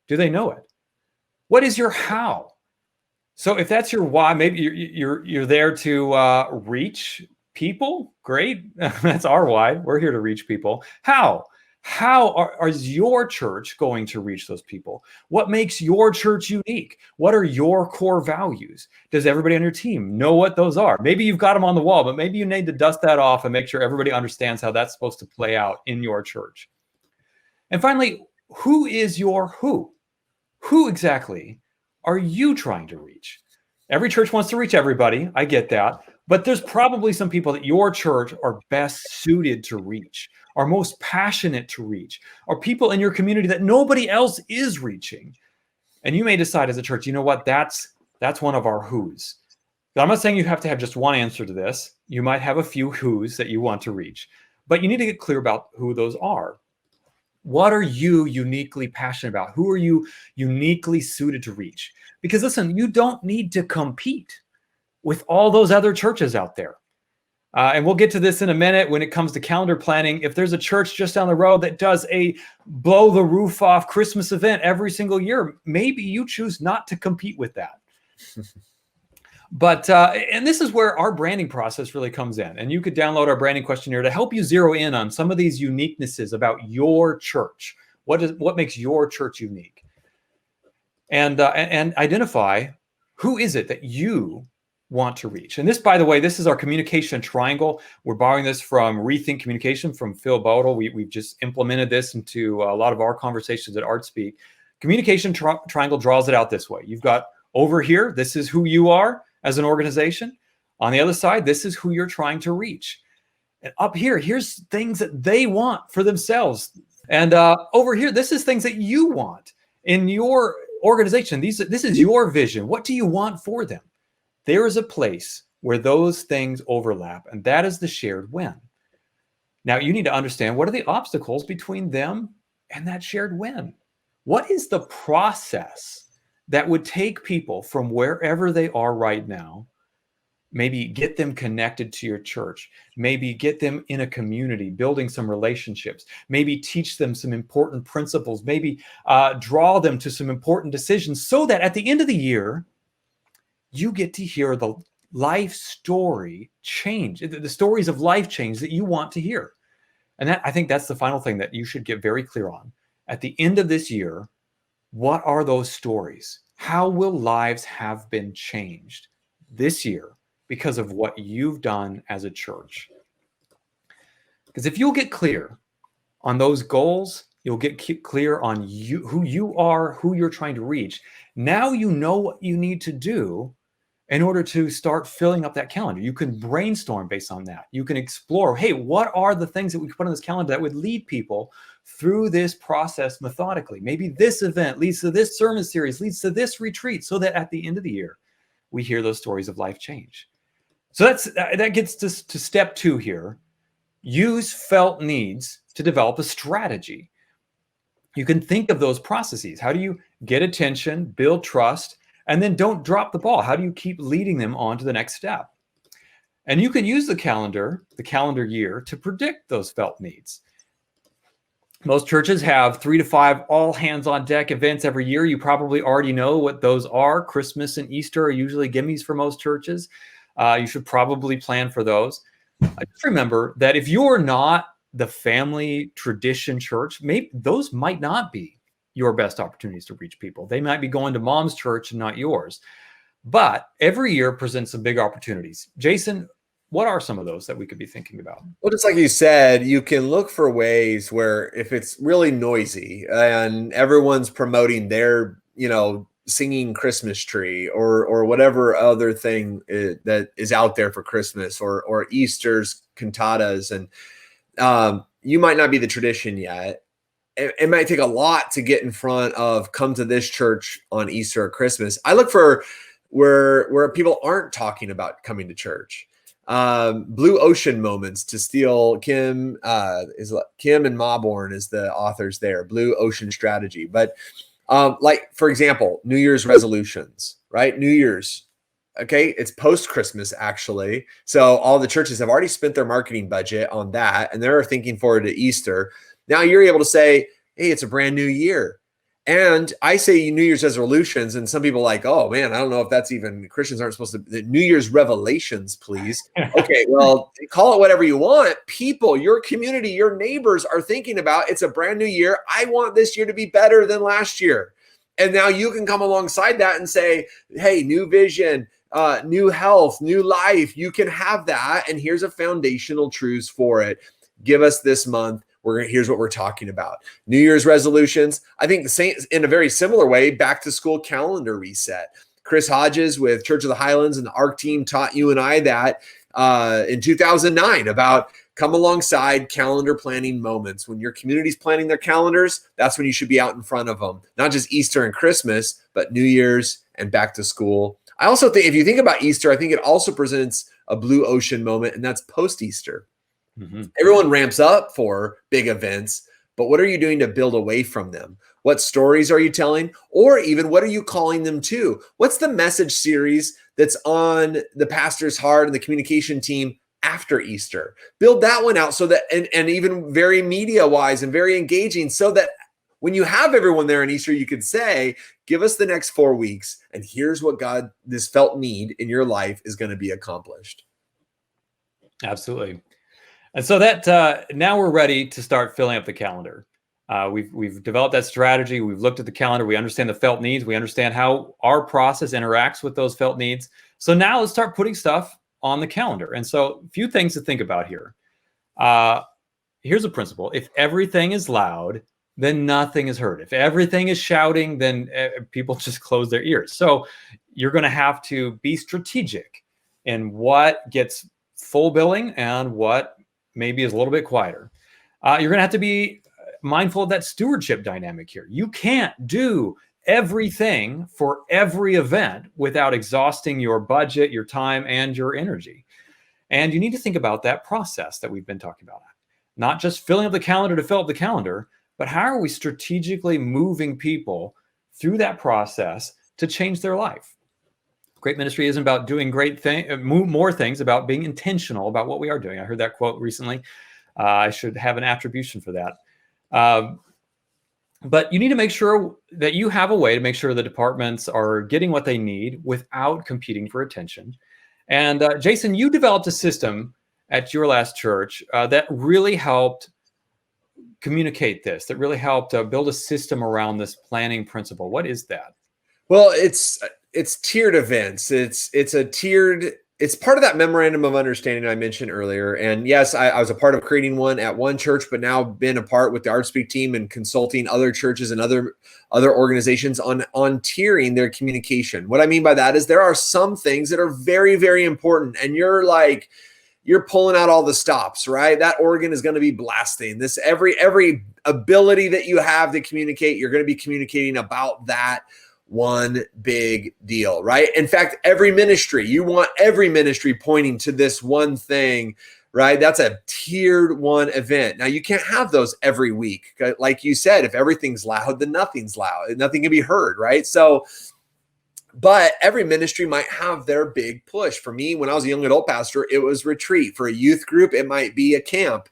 Do they know it? What is your how? So if that's your why, maybe you're there to reach people. Great. That's our why. We're here to reach people. How? How is your church going to reach those people? What makes your church unique? What are your core values? Does everybody on your team know what those are? Maybe you've got them on the wall, but maybe you need to dust that off and make sure everybody understands how that's supposed to play out in your church. And finally, who is your who? Who exactly are you trying to reach? Every church wants to reach everybody. I get that. But there's probably some people that your church are best suited to reach, are most passionate to reach, are people in your community that nobody else is reaching. And you may decide as a church, you know what, that's one of our who's. Now, I'm not saying you have to have just one answer to this. You might have a few who's that you want to reach, but you need to get clear about who those are. What are you uniquely passionate about? Who are you uniquely suited to reach? Because listen, you don't need to compete with all those other churches out there. And we'll get to this in a minute when it comes to calendar planning. If there's a church just down the road that does a blow the roof off Christmas event every single year, maybe you choose not to compete with that. But, and this is where our branding process really comes in. And you could download our branding questionnaire to help you zero in on some of these uniquenesses about your church. What makes your church unique? And identify who is it that you want to reach. And this, by the way, this is our communication triangle. We're borrowing this from Rethink Communication from Phil Bodle. We've just implemented this into a lot of our conversations at ArtSpeak. Communication triangle draws it out this way. You've got over here, this is who you are as an organization. On the other side, this is who you're trying to reach. And up here, here's things that they want for themselves. And over here, this is things that you want in your organization. This is your vision. What do you want for them? There is a place where those things overlap, and that is the shared win. Now, you need to understand, what are the obstacles between them and that shared win? What is the process that would take people from wherever they are right now, maybe get them connected to your church, maybe get them in a community, building some relationships, maybe teach them some important principles, maybe draw them to some important decisions, so that at the end of the year, you get to hear the life story change, the stories of life change that you want to hear. And I think that's the final thing that you should get very clear on. At the end of this year, what are those stories? How will lives have been changed this year because of what you've done as a church? Because if you'll get clear on those goals, you'll get clear on who you are, who you're trying to reach. Now you know what you need to do in order to start filling up that calendar. You can brainstorm based on that. You can explore, hey, what are the things that we could put on this calendar that would lead people through this process methodically? Maybe this event leads to this sermon series, leads to this retreat, so that at the end of the year, we hear those stories of life change. So that gets to step 2 here. Use felt needs to develop a strategy. You can think of those processes. How do you get attention, build trust, and then don't drop the ball? How do you keep leading them on to the next step? And you can use the calendar year, to predict those felt needs. Most churches have 3 to 5 all hands on deck events every year. You probably already know what those are. Christmas and Easter are usually gimmies for most churches. You should probably plan for those. Just remember that if you're not the family tradition church, maybe those might not be your best opportunities to reach people. They might be going to mom's church and not yours. But every year presents some big opportunities. Jason, what are some of those that we could be thinking about? Well, just like you said, you can look for ways where if it's really noisy and everyone's promoting their, singing Christmas tree or whatever other thing that is out there for Christmas or Easter's cantatas, and you might not be the tradition yet. It might take a lot to get in front of come to this church on Easter or Christmas. I look for where people aren't talking about coming to church. Blue ocean moments, to steal Kim and Mawborn is the authors there. Blue ocean strategy. But like, for example, New Year's resolutions, right? New Year's. Okay. It's post Christmas actually. So all the churches have already spent their marketing budget on that, and they're thinking forward to Easter. Now you're able to say, hey, it's a brand new year. And I say New Year's resolutions, and some people are like, oh man, I don't know if that's even, Christians aren't supposed to, the New Year's revelations, please. Okay, well, call it whatever you want. People, your community, your neighbors are thinking about, it's a brand new year. I want this year to be better than last year. And now you can come alongside that and say, hey, new vision, new health, new life. You can have that. And here's a foundational truths for it. Give us this month. Here's what we're talking about. New Year's resolutions. I think the same, in a very similar way, back to school calendar reset. Chris Hodges with Church of the Highlands and the ARC team taught you and I that in 2009 about come alongside calendar planning moments. When your community's planning their calendars, that's when you should be out in front of them. Not just Easter and Christmas, but New Year's and back to school. I also think if you think about Easter, I think it also presents a blue ocean moment, and that's post-Easter. Mm-hmm. Everyone ramps up for big events, but what are you doing to build away from them? What stories are you telling? Or even what are you calling them to? What's the message series that's on the pastor's heart and the communication team after Easter? Build that one out so that, and even very media wise and very engaging, so that when you have everyone there on Easter, you could say, give us the next 4 weeks, and here's what God, this felt need in your life is going to be accomplished. Absolutely. And so that now we're ready to start filling up the calendar. We've developed that strategy. We've looked at the calendar. We understand the felt needs. We understand how our process interacts with those felt needs. So now let's start putting stuff on the calendar. And so a few things to think about here. Here's a principle. If everything is loud, then nothing is heard. If everything is shouting, then people just close their ears. So you're going to have to be strategic in what gets full billing and what maybe is a little bit quieter. You're going to have to be mindful of that stewardship dynamic here. You can't do everything for every event without exhausting your budget, your time, and your energy. And you need to think about that process that we've been talking about. Not just filling up the calendar to fill up the calendar, but how are we strategically moving people through that process to change their life? Great ministry isn't about doing more things, about being intentional about what we are doing. I heard that quote recently. I should have an attribution for that. But you need to make sure that you have a way to make sure the departments are getting what they need without competing for attention. And Jason, you developed a system at your last church that really helped communicate this, that really helped build a system around this planning principle. What is that? Well, it's tiered events. It's part of that memorandum of understanding I mentioned earlier. And yes, I was a part of creating one at one church, but now been a part with the ArtSpeak team and consulting other churches and other organizations on tiering their communication. What I mean by that is there are some things that are very, very important, and you're pulling out all the stops, right? That organ is going to be blasting. This every ability that you have to communicate, you're going to be communicating about that. one big deal, right? In fact, every ministry, you want every ministry pointing to this one thing, right? That's a tiered one event. Now, you can't have those every week. Like you said, if everything's loud, then nothing's loud. Nothing can be heard, right? So, but every ministry might have their big push. For me, when I was a young adult pastor, it was retreat. For a youth group, it might be a camp.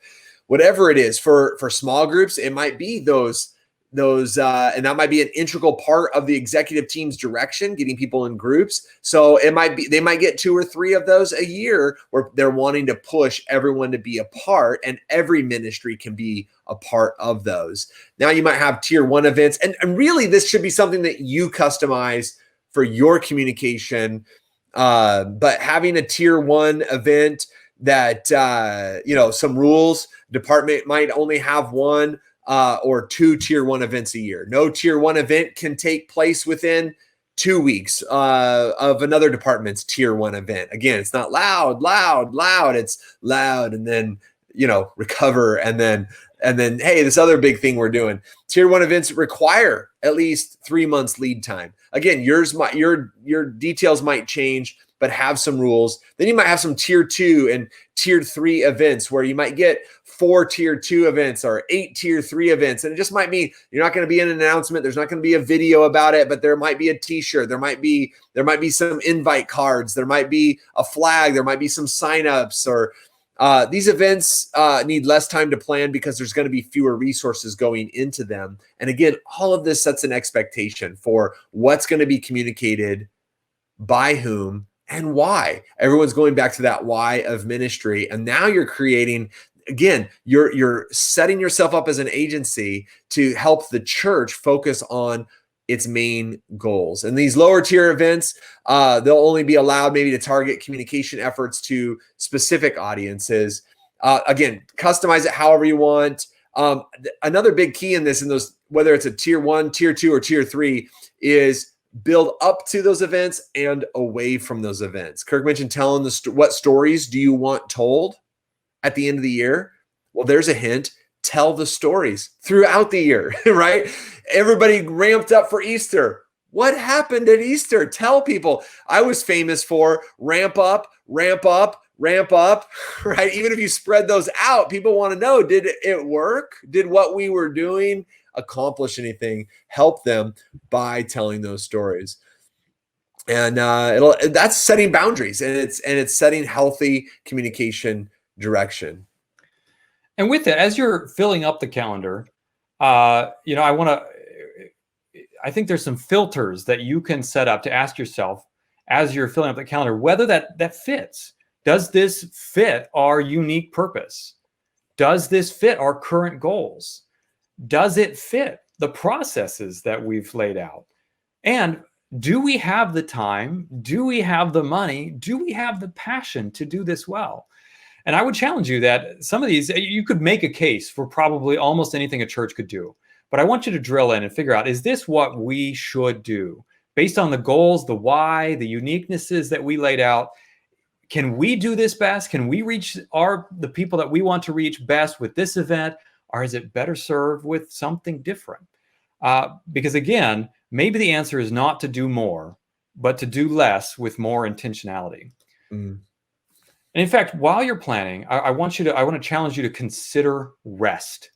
Whatever it is, for small groups, it might be those and that might be an integral part of the executive team's direction, getting people in groups. So they might get 2 or 3 of those a year where they're wanting to push everyone to be a part, and every ministry can be a part of those. Now you might have tier 1 events, and really this should be something that you customize for your communication. But having a tier 1 event that, some rules, department might only have 1 or 2 tier 1 events a year. No tier 1 event can take place within 2 weeks of another department's tier 1 event. Again, it's not loud. It's loud, and then, recover. And then, hey, this other big thing we're doing. Tier 1 events require at least 3 months lead time. Again, your details might change, but have some rules. Then you might have some tier 2 and tier 3 events where you might get 4 tier 2 events or 8 tier 3 events. And it just might mean you're not going to be an announcement. There's not going to be a video about it, but there might be a t-shirt. There might be some invite cards. There might be a flag. There might be some signups. Or these events need less time to plan because there's going to be fewer resources going into them. And again, all of this sets an expectation for what's going to be communicated, by whom, and why. Everyone's going back to that why of ministry. And now you're creating, again, you're setting yourself up as an agency to help the church focus on its main goals. And these lower tier events, they'll only be allowed maybe to target communication efforts to specific audiences. Again, customize it however you want. Another big key in this, whether it's a tier 1, tier 2, or tier 3, is build up to those events and away from those events. Kirk mentioned telling what stories do you want told at the end of the year? Well, there's a hint. Tell the stories throughout the year, right? Everybody ramped up for Easter. What happened at Easter? Tell people. I was famous for ramp up, right? Even if you spread those out, people want to know, did it work? Did what we were doing accomplish anything? Help them by telling those stories. And that's setting boundaries, and it's setting healthy communication direction. And with it, as you're filling up the calendar, I think there's some filters that you can set up to ask yourself as you're filling up the calendar, whether that fits. Does this fit our unique purpose? Does this fit our current goals? Does it fit the processes that we've laid out? And do we have the time? Do we have the money? Do we have the passion to do this well? And I would challenge you that some of these, you could make a case for probably almost anything a church could do. But I want you to drill in and figure out, is this what we should do? Based on the goals, the why, the uniquenesses that we laid out, can we do this best? Can we reach the people that we want to reach best with this event? Or is it better served with something different? Because again, maybe the answer is not to do more, but to do less with more intentionality. Mm. And in fact, while you're planning, I want to challenge you to consider rest.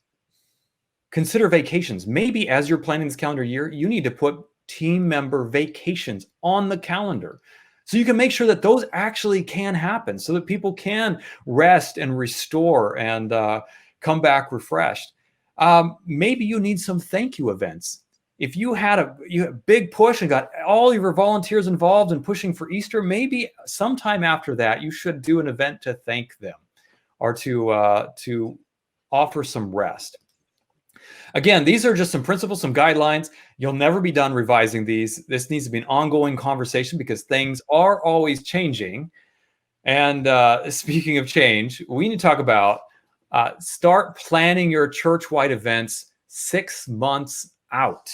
Consider vacations. Maybe as you're planning this calendar year, you need to put team member vacations on the calendar so you can make sure that those actually can happen, so that people can rest and restore and come back refreshed. Maybe you need some thank you events. If you had a big push and got all your volunteers involved in pushing for Easter, maybe sometime after that, you should do an event to thank them or to offer some rest. Again, these are just some principles, some guidelines. You'll never be done revising these. This needs to be an ongoing conversation because things are always changing. And speaking of change, we need to talk about start planning your church-wide events 6 months out.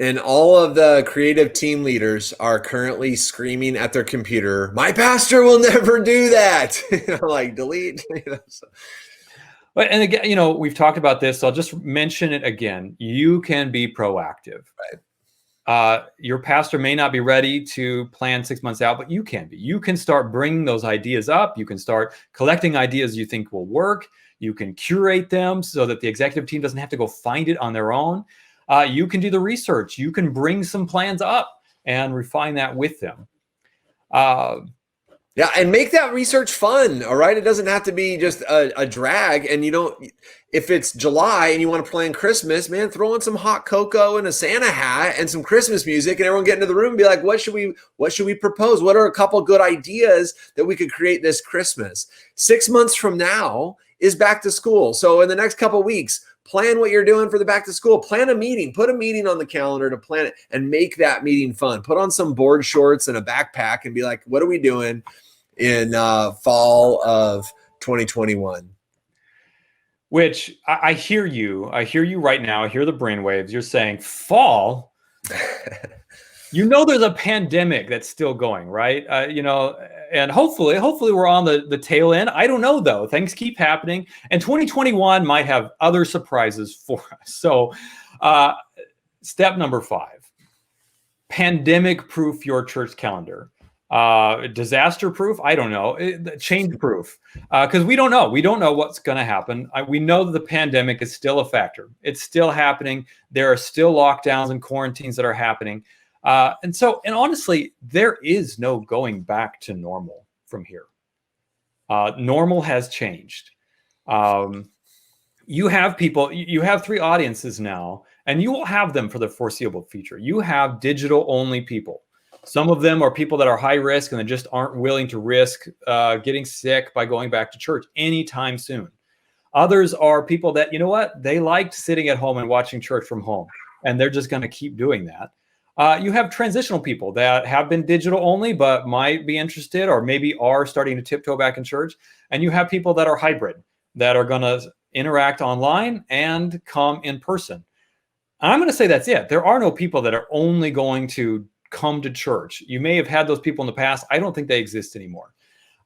And all of the creative team leaders are currently screaming at their computer, "My pastor will never do that." Like delete. But and again, we've talked about this, so I'll just mention it again. You can be proactive. Right. Your pastor may not be ready to plan 6 months out, but you can be. You can start bringing those ideas up. You can start collecting ideas you think will work. You can curate them so that the executive team doesn't have to go find it on their own. You can do the research. You can bring some plans up and refine that with them. Yeah, and make that research fun, all right? It doesn't have to be just a drag. And if it's July and you want to plan Christmas, man, throw in some hot cocoa and a Santa hat and some Christmas music, and everyone get into the room and be like, what should we propose? What are a couple good ideas that we could create this Christmas? 6 months from now is back to school. So in the next couple of weeks, plan what you're doing for the back to school. Plan a meeting. Put a meeting on the calendar to plan it and make that meeting fun. Put on some board shorts and a backpack and be like, what are we doing in fall of 2021? Which I hear you. I hear you right now. I hear the brainwaves. You're saying fall. There's a pandemic that's still going, right? And hopefully we're on the tail end. I don't know, though. Things keep happening. And 2021 might have other surprises for us. So step number 5, pandemic-proof your church calendar. Disaster-proof? I don't know. Change-proof. Because we don't know. We don't know what's going to happen. We know that the pandemic is still a factor. It's still happening. There are still lockdowns and quarantines that are happening. And honestly, there is no going back to normal from here. Normal has changed. You have people, you have 3 audiences now, and you will have them for the foreseeable future. You have digital-only people. Some of them are people that are high risk and they just aren't willing to risk getting sick by going back to church anytime soon. Others are people that, they liked sitting at home and watching church from home, and they're just going to keep doing that. You have transitional people that have been digital only, but might be interested or maybe are starting to tiptoe back in church. And you have people that are hybrid, that are going to interact online and come in person. I'm going to say that's it. There are no people that are only going to come to church. You may have had those people in the past. I don't think they exist anymore.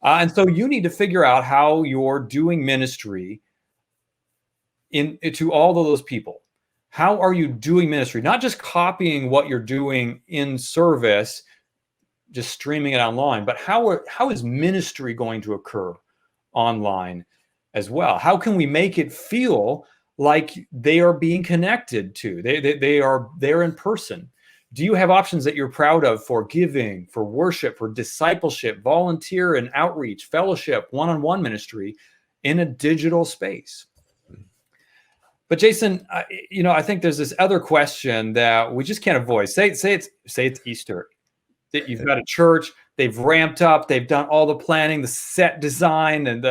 And so you need to figure out how you're doing ministry to all of those people. How are you doing ministry? Not just copying what you're doing in service, just streaming it online, but how is ministry going to occur online as well? How can we make it feel like they are being connected to? They're in person. Do you have options that you're proud of for giving, for worship, for discipleship, volunteer and outreach, fellowship, one-on-one ministry in a digital space? But Jason, I think there's this other question that we just can't avoid. Say it's Easter. That you've got a church, they've ramped up, they've done all the planning, the set design, and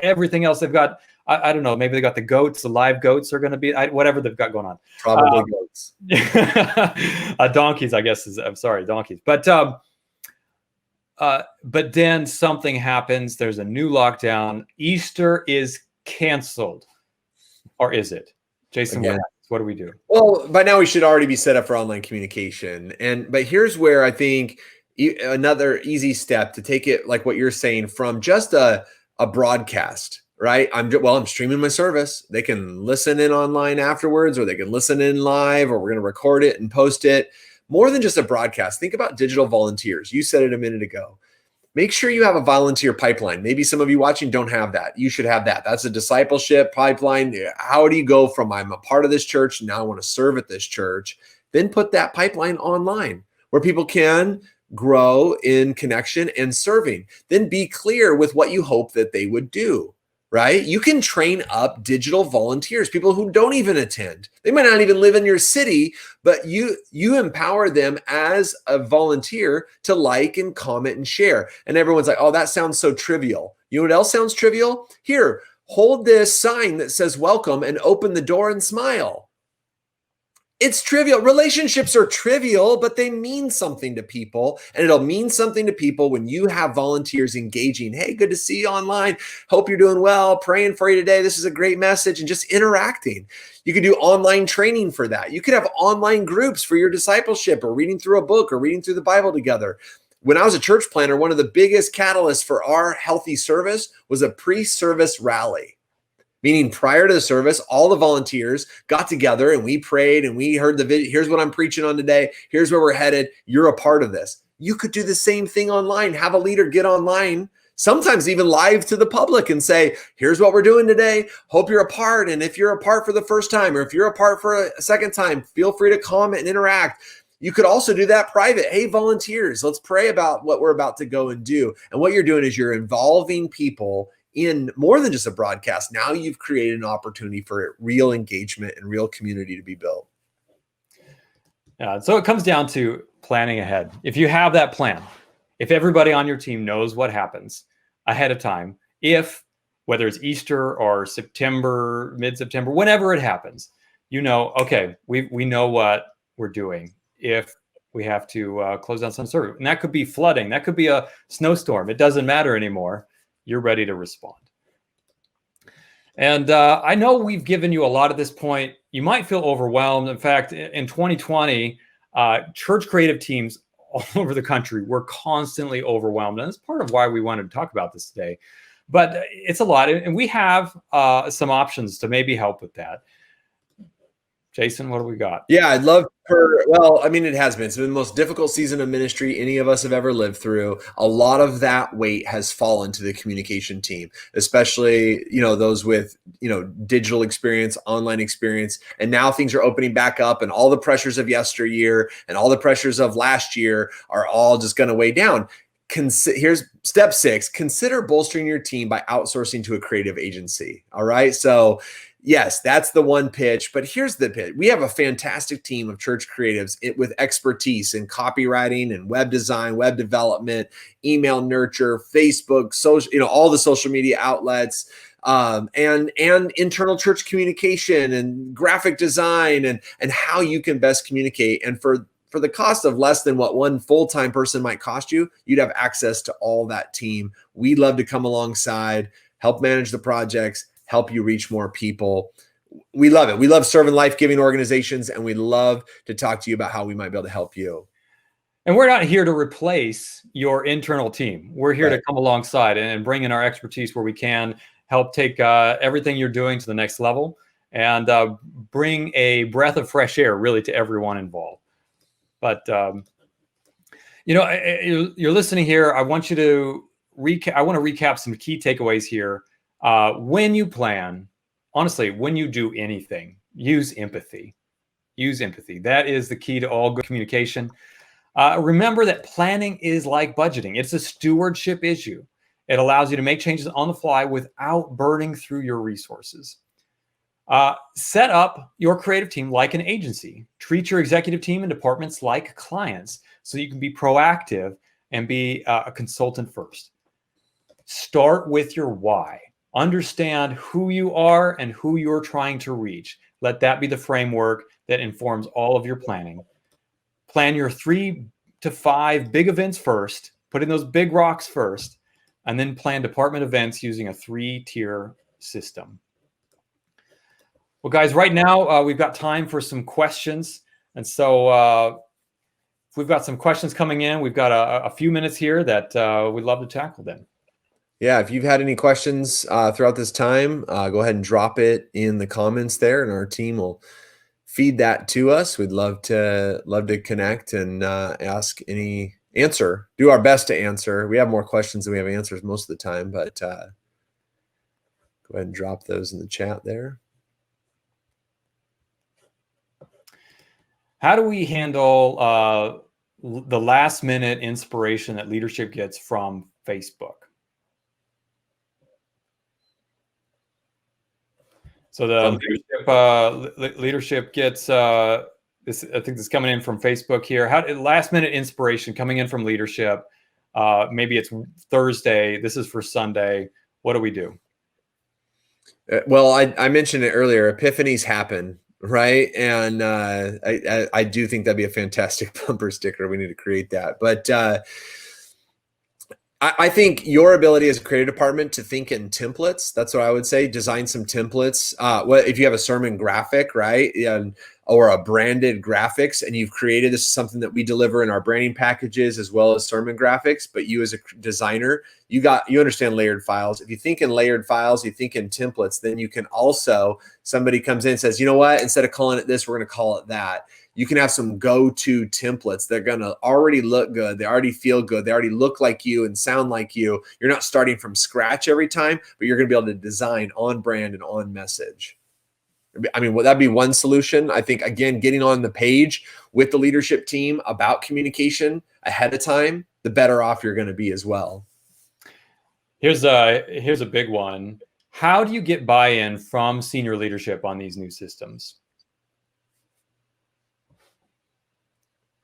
everything else. They've got, I don't know, maybe they got the goats, the live goats are going to be, whatever they've got going on. Probably goats. Donkeys, I guess donkeys. But then something happens. There's a new lockdown. Easter is canceled, or is it? Jason, what do we do? Well, by now we should already be set up for online communication. But here's where I think another easy step to take it, like what you're saying, from just a broadcast, right? I'm streaming my service. They can listen in online afterwards, or they can listen in live, or we're going to record it and post it. More than just a broadcast. Think about digital volunteers. You said it a minute ago. Make sure you have a volunteer pipeline. Maybe some of you watching don't have that. You should have that. That's a discipleship pipeline. How do you go from I'm a part of this church, now I want to serve at this church? Then put that pipeline online where people can grow in connection and serving. Then be clear with what you hope that they would do, right? You can train up digital volunteers, people who don't even attend. They might not even live in your city, but you empower them as a volunteer to like and comment and share. And everyone's like, oh, that sounds so trivial. You know what else sounds trivial? Here, hold this sign that says welcome and open the door and smile. It's trivial. Relationships are trivial, but they mean something to people. And it'll mean something to people when you have volunteers engaging. Hey, good to see you online. Hope you're doing well. Praying for you today. This is a great message. And just interacting. You could do online training for that. You could have online groups for your discipleship, or reading through a book, or reading through the Bible together. When I was a church planner, one of the biggest catalysts for our healthy service was a pre-service rally. Meaning prior to the service, all the volunteers got together and we prayed and we heard the video. Here's what I'm preaching on today. Here's where we're headed. You're a part of this. You could do the same thing online. Have a leader get online, sometimes even live to the public, and say, here's what we're doing today. Hope you're a part. And if you're a part for the first time, or if you're a part for a second time, feel free to comment and interact. You could also do that private. Hey, volunteers, let's pray about what we're about to go and do. And what you're doing is you're involving people in more than just a broadcast. Now you've created an opportunity for real engagement and real community to be built. Yeah, so it comes down to planning ahead. If you have that plan, if everybody on your team knows what happens ahead of time, if whether it's Easter or September, mid-September, whenever it happens, you know, okay, we know what we're doing. If we have to close down some service, and that could be flooding, that could be a snowstorm. It doesn't matter anymore. You're ready to respond. And I know we've given you a lot at this point. You might feel overwhelmed. In fact, in 2020, church creative teams all over the country were constantly overwhelmed. And that's part of why we wanted to talk about this today. But it's a lot. And we have some options to maybe help with that. Jason, what do we got? Yeah, I'd love well, I mean, it has been. It's been the most difficult season of ministry any of us have ever lived through. A lot of that weight has fallen to the communication team, especially, those with, digital experience, online experience. And now things are opening back up, and all the pressures of yesteryear and all the pressures of last year are all just going to weigh down. Here's step 6, consider bolstering your team by outsourcing to a creative agency. All right. So yes, that's the one pitch, but here's the pitch. We have a fantastic team of church creatives with expertise in copywriting and web design, web development, email nurture, Facebook, social, all the social media outlets, and internal church communication and graphic design and how you can best communicate. And for the cost of less than what one full-time person might cost you, you'd have access to all that team. We'd love to come alongside, help manage the projects, help you reach more people. We love it. We love serving life-giving organizations, and we love to talk to you about how we might be able to help you. And we're not here to replace your internal team. We're here to come alongside and bring in our expertise where we can help take everything you're doing to the next level and bring a breath of fresh air really to everyone involved. But, you're listening here. I want you to I want to recap some key takeaways here. When you plan, honestly, when you do anything, use empathy. Use empathy. That is the key to all good communication. Remember that planning is like budgeting. It's a stewardship issue. It allows you to make changes on the fly without burning through your resources. Set up your creative team like an agency. Treat your executive team and departments like clients so you can be proactive and be a consultant first. Start with your why. Understand who you are and who you're trying to reach. Let that be the framework that informs all of your planning. Plan your 3 to 5 big events first, put in those big rocks first, and then plan department events using a 3-tier system. Well, guys, right now we've got time for some questions. And so if we've got some questions coming in, we've got a few minutes here that we'd love to tackle them. Yeah, if you've had any questions throughout this time, go ahead and drop it in the comments there, and our team will feed that to us. We'd love to connect and do our best to answer. We have more questions than we have answers most of the time, but go ahead and drop those in the chat there. How do we handle the last minute inspiration that leadership gets from Facebook? So the leadership gets this. I think this is coming in from Facebook here. How last minute inspiration coming in from leadership? Maybe it's Thursday. This is for Sunday. What do we do? Well, I mentioned it earlier. Epiphanies happen, right? And I do think that'd be a fantastic bumper sticker. We need to create that, but. I think your ability as a creative department to think in templates, that's what I would say, design some templates. If you have a sermon graphic, right? And or a branded graphics, and you've created this is something that we deliver in our branding packages as well as sermon graphics, but you as a designer, you understand layered files. If you think in layered files, you think in templates, then you can also, somebody comes in and says, you know what, instead of calling it this, we're going to call it that. You can have some go-to templates. They're going to already look good. They already feel good. They already look like you and sound like you. You're not starting from scratch every time, but you're going to be able to design on brand and on message. I mean, would that be one solution? I think, again, getting on the page with the leadership team about communication ahead of time, the better off you're going to be as well. Here's a big one. How do you get buy-in from senior leadership on these new systems?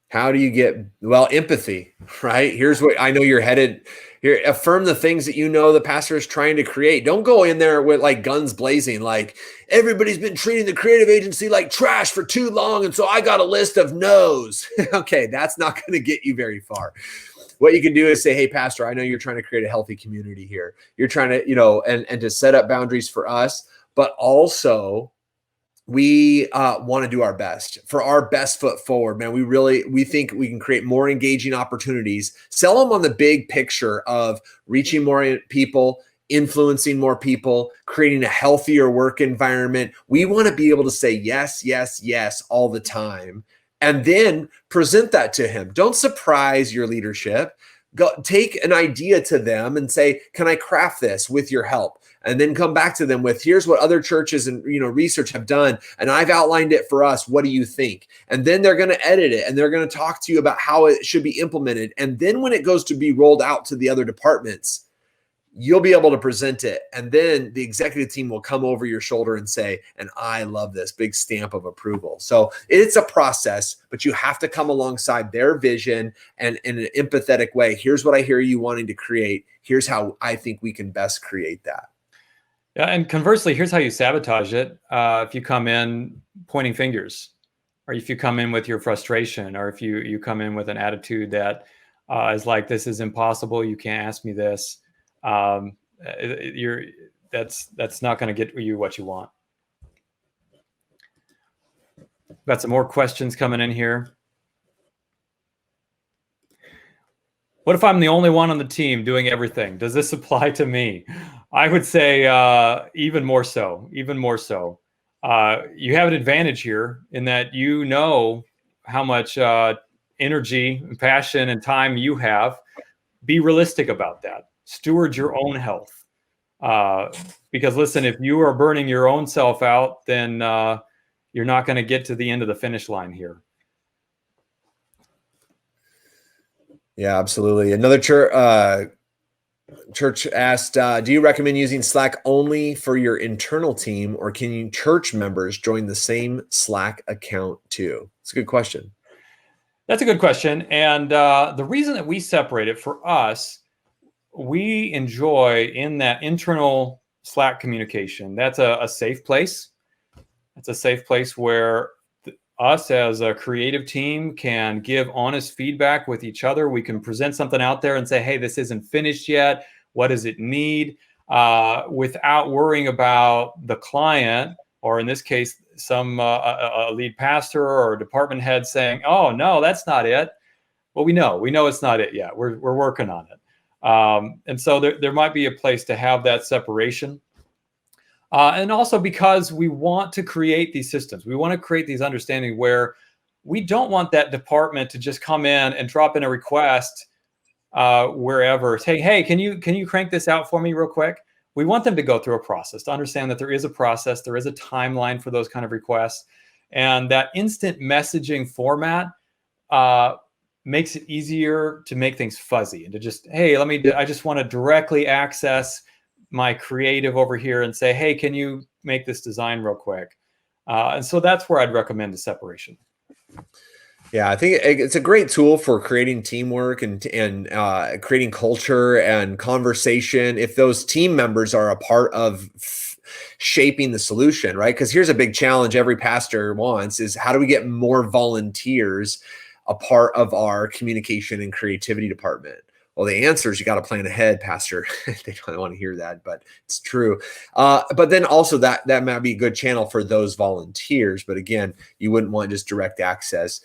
How do you get, well, empathy, right? Here's what I know you're headed here. Affirm the things that you know the pastor is trying to create. Don't go in there with like guns blazing, like everybody's been treating the creative agency like trash for too long. And so I got a list of no's. Okay, that's not going to get you very far. What you can do is say, hey, pastor, I know you're trying to create a healthy community here. You're trying to, and to set up boundaries for us, but also we want to do our best for our best foot forward, man. We think we can create more engaging opportunities, sell them on the big picture of reaching more people, influencing more people, creating a healthier work environment. We want to be able to say yes, yes, yes all the time, and then present that to him. Don't surprise your leadership. Go take an idea to them and say, can I craft this with your help? And then come back to them with, here's what other churches and research have done, and I've outlined it for us. What do you think? And then they're going to edit it, and they're going to talk to you about how it should be implemented. And then when it goes to be rolled out to the other departments, you'll be able to present it. And then the executive team will come over your shoulder and say, and I love this, big stamp of approval. So it's a process, but you have to come alongside their vision and in an empathetic way. Here's what I hear you wanting to create. Here's how I think we can best create that. Yeah, and conversely, here's how you sabotage it. If you come in pointing fingers, or if you come in with your frustration, or if you come in with an attitude that is like, this is impossible, you can't ask me this. That's not going to get you what you want. Got some more questions coming in here. What if I'm the only one on the team doing everything? Does this apply to me? I would say even more so. You have an advantage here in that you know how much energy and passion and time you have. Be realistic about that. Steward your own health. Because listen, if you are burning your own self out, then you're not going to get to the end of the finish line here. Yeah, absolutely. Another church asked, do you recommend using Slack only for your internal team, or can church members join the same Slack account too? It's a good question. That's a good question. And the reason that we separate it, for us, we enjoy in that internal Slack communication. That's a safe place. It's a safe place where us as a creative team can give honest feedback with each other. We can present something out there and say, hey, this isn't finished yet. What does it need? Without worrying about the client, or in this case, a lead pastor or a department head saying, oh, no, that's not it. Well, we know it's not it yet. We're working on it. And so there might be a place to have that separation. And also because we want to create these systems. We want to create these understanding where we don't want that department to just come in and drop in a request wherever, say, hey, can you crank this out for me real quick? We want them to go through a process, to understand that there is a process, there is a timeline for those kind of requests. And that instant messaging format makes it easier to make things fuzzy and to just, hey, I just want to directly access my creative over here and say, hey, can you make this design real quick? And so that's where I'd recommend the separation. Yeah, I think it's a great tool for creating teamwork and creating culture and conversation. If those team members are a part of shaping the solution, right? Because here's a big challenge every pastor wants is, how do we get more volunteers a part of our communication and creativity department? Well, the answer is you got to plan ahead, Pastor. They don't want to hear that, but it's true. But then also that might be a good channel for those volunteers. But again, you wouldn't want just direct access.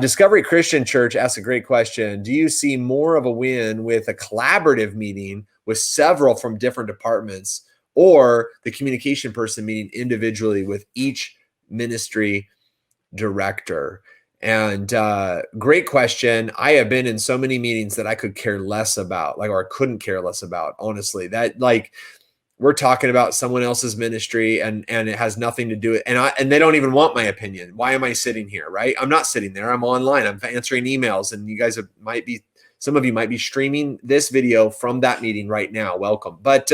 Discovery Christian Church asks a great question. Do you see more of a win with a collaborative meeting with several from different departments, or the communication person meeting individually with each ministry director? And great question. I have been in so many meetings that I could care less about, or couldn't care less about, honestly. That we're talking about someone else's ministry and it has nothing to do with, and they don't even want my opinion. Why am I sitting here, right? I'm not sitting there. I'm online. I'm answering emails, and you guys some of you might be streaming this video from that meeting right now. Welcome. But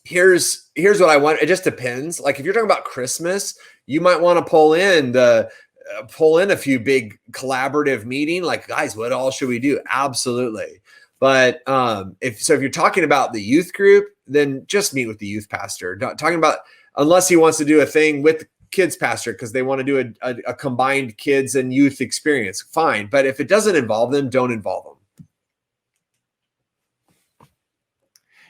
here's what I want. It just depends. Like if you're talking about Christmas, you might want to pull in a few big collaborative meeting, like, guys, what all should we do? Absolutely. But if you're talking about the youth group, then just meet with the youth pastor. Talking about, unless he wants to do a thing with the kids pastor because they want to do a combined kids and youth experience, fine. But if it doesn't involve them, don't involve them.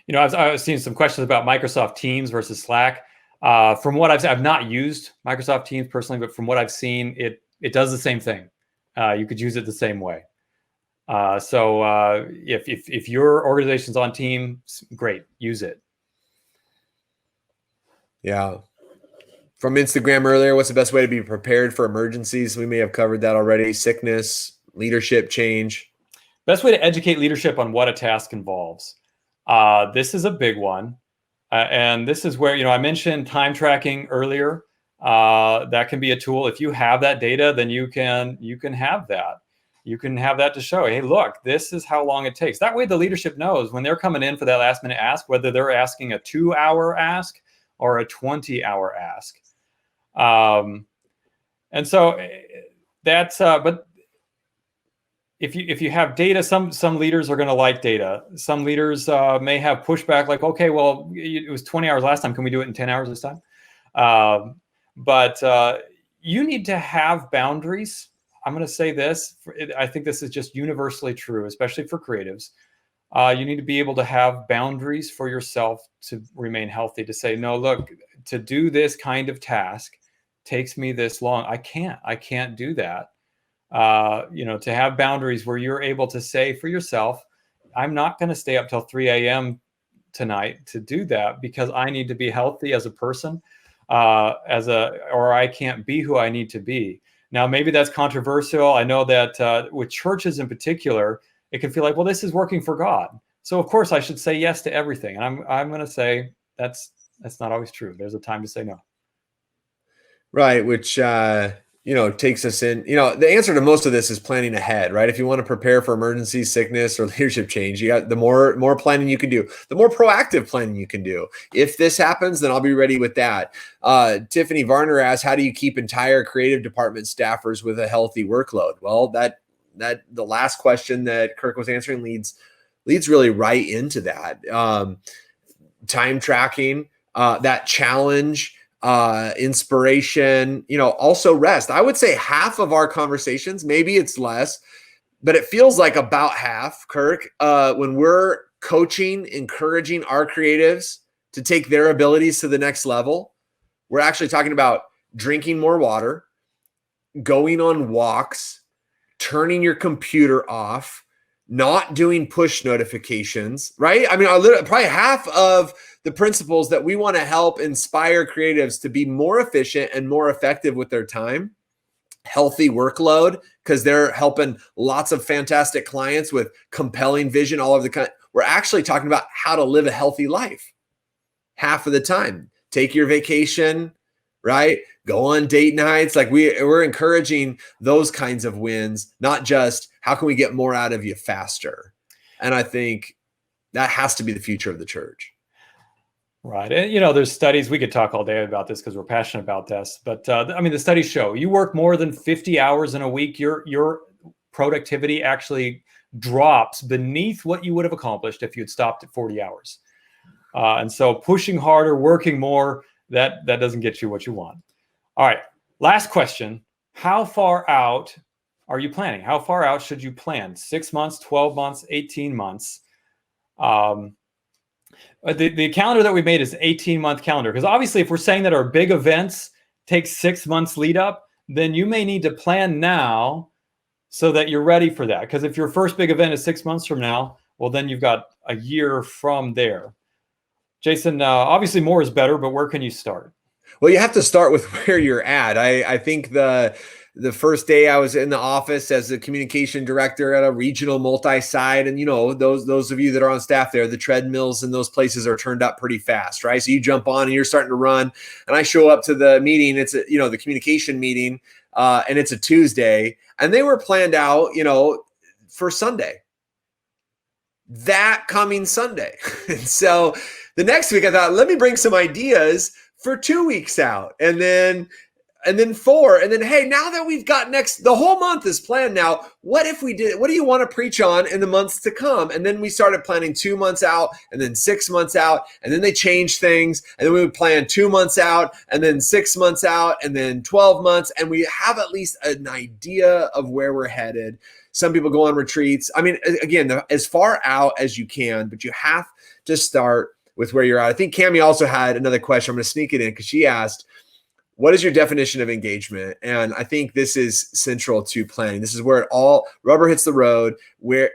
You know, I was seeing some questions about Microsoft Teams versus Slack. From what I've not used Microsoft Teams personally, but from what I've seen, it does the same thing. You could use it the same way. So if your organization's on Teams, great, use it. Yeah. From Instagram earlier, what's the best way to be prepared for emergencies? We may have covered that already. Sickness, leadership change. Best way to educate leadership on what a task involves. This is a big one. And this is where, I mentioned time tracking earlier. That can be a tool. If you have that data, then you can have that. You can have that to show, hey, look, this is how long it takes. That way the leadership knows when they're coming in for that last minute ask, whether they're asking a 2-hour ask or a 20-hour ask. And so that's, but if you have data, some leaders are going to like data. Some leaders may have pushback, like, okay, well, it was 20 hours last time. Can we do it in 10 hours this time? But you need to have boundaries. I'm going to say this. I think this is just universally true, especially for creatives. You need to be able to have boundaries for yourself to remain healthy, to say, no, look, to do this kind of task takes me this long. I can't do that. To have boundaries where you're able to say for yourself, I'm not going to stay up till 3 a.m. tonight to do that because I need to be healthy as a person, or I can't be who I need to be. Now, maybe that's controversial. I know that with churches in particular, it can feel like, well, this is working for God, so of course I should say yes to everything. And I'm going to say that's not always true. There's a time to say no. Right, which takes us in. The answer to most of this is planning ahead, right? If you want to prepare for emergency, sickness, or leadership change, you got the more planning you can do, the more proactive planning you can do. If this happens, then I'll be ready with that. Tiffany Varner asks, how do you keep entire creative department staffers with a healthy workload? Well, that the last question that Kirk was answering leads really right into that. Time tracking, that challenge, inspiration, also rest. I would say half of our conversations, maybe it's less, but it feels like about half, Kirk, when we're coaching, encouraging our creatives to take their abilities to the next level, we're actually talking about drinking more water, going on walks, turning your computer off, not doing push notifications, right? I mean, probably half of the principles that we want to help inspire creatives to be more efficient and more effective with their time, healthy workload, because they're helping lots of fantastic clients with compelling vision all over the country. We're actually talking about how to live a healthy life half of the time. Take your vacation, right? Go on date nights. Like we're encouraging those kinds of wins, not just how can we get more out of you faster. And I think that has to be the future of the church. Right. And, there's studies, we could talk all day about this because we're passionate about this, but the studies show you work more than 50 hours in a week, your productivity actually drops beneath what you would have accomplished if you'd stopped at 40 hours. And so pushing harder, working more, that doesn't get you what you want. All right. Last question. How far out are you planning? How far out should you plan? 6 months, 12 months, 18 months? The calendar that we made is 18-month calendar, because obviously if we're saying that our big events take 6 months lead up, then you may need to plan now so that you're ready for that. Because if your first big event is 6 months from now, well, then you've got a year from there. Jason, obviously more is better, but where can you start? Well, you have to start with where you're at. I think the first day I was in the office as a communication director at a regional multi-site, and those of you that are on staff there, the treadmills in those places are turned up pretty fast, right? So you jump on and you're starting to run, and I show up to the meeting. It's the communication meeting, and it's a Tuesday, and they were planned out, for Sunday, that coming Sunday. And so the next week I thought, let me bring some ideas for 2 weeks out, and then 4, and then, hey, now that we've got the whole month is planned now, what do you want to preach on in the months to come? And then we started planning 2 months out, and then 6 months out, and then they changed things, and then we would plan 2 months out, and then 6 months out, and then 12 months, and we have at least an idea of where we're headed. Some people go on retreats. I mean, again, as far out as you can, but you have to start with where you're at. I think Cammie also had another question. I'm going to sneak it in because she asked, what is your definition of engagement? And I think this is central to planning. This is where it all rubber hits the road,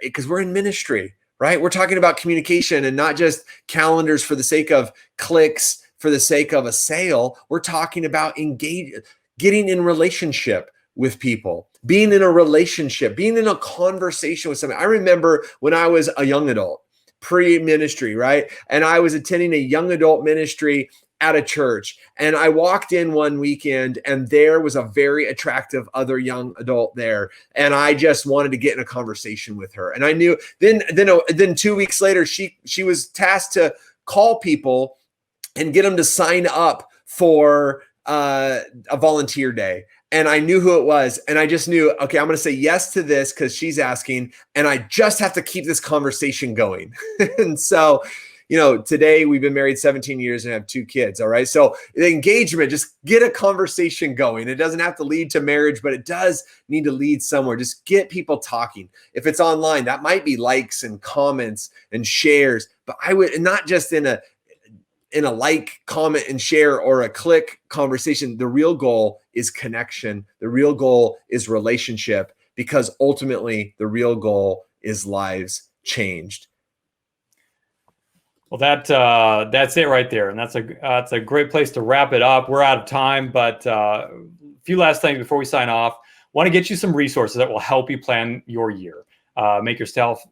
because we're in ministry, right? We're talking about communication and not just calendars for the sake of clicks, for the sake of a sale. We're talking about getting in relationship with people, being in a relationship, being in a conversation with somebody. I remember when I was a young adult, pre-ministry, right? And I was attending a young adult ministry at a church, and I walked in one weekend, and there was a very attractive other young adult there, and I just wanted to get in a conversation with her. And I knew then 2 weeks later, she was tasked to call people and get them to sign up for a volunteer day. And I knew who it was, and I just knew, okay, I'm going to say yes to this because she's asking, and I just have to keep this conversation going. And so, today we've been married 17 years and have 2 kids. All right. So the engagement, just get a conversation going. It doesn't have to lead to marriage, but it does need to lead somewhere. Just get people talking. If it's online, that might be likes and comments and shares, but I would not just in a like, comment, and share or a click conversation. The real goal is connection. The real goal is relationship, because ultimately the real goal is lives changed. Well, that's it right there. And that's a great place to wrap it up. We're out of time, but a few last things before we sign off. Want to get you some resources that will help you plan your year, make your staff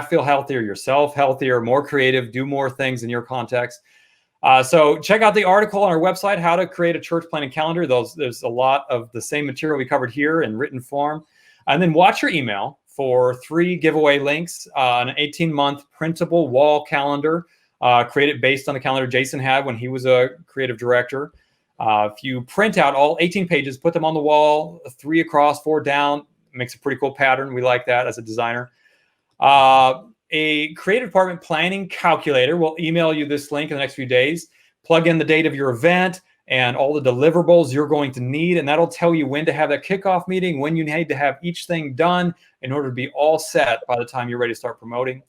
feel healthier, yourself healthier, more creative, do more things in your context. So check out the article on our website, How to Create a Church Planning Calendar. There's a lot of the same material we covered here in written form. And then watch your email for 3 giveaway links, an 18-month printable wall calendar created based on the calendar Jason had when he was a creative director. If you print out all 18 pages, put them on the wall, 3 across, 4 down, makes a pretty cool pattern. We like that as a designer. A creative department planning calculator. We'll email you this link in the next few days. Plug in the date of your event and all the deliverables you're going to need, and that'll tell you when to have that kickoff meeting, when you need to have each thing done in order to be all set by the time you're ready to start promoting.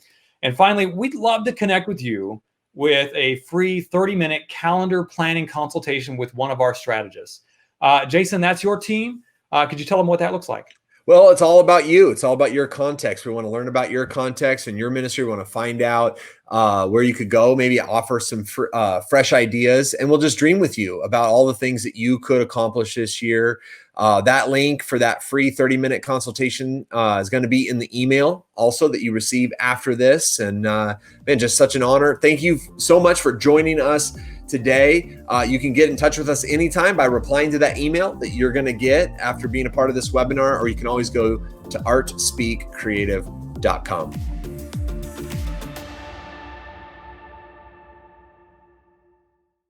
And finally, we'd love to connect with you with a free 30-minute calendar planning consultation with one of our strategists. Jason, that's your team. Could you tell them what that looks like? Well, it's all about you. It's all about your context. We want to learn about your context and your ministry. We want to find out where you could go, maybe offer some fresh ideas, and we'll just dream with you about all the things that you could accomplish this year. That link for that free 30-minute consultation is going to be in the email also that you receive after this. And man, just such an honor. Thank you so much for joining us today. You can get in touch with us anytime by replying to that email that you're going to get after being a part of this webinar, or you can always go to artspeakcreative.com.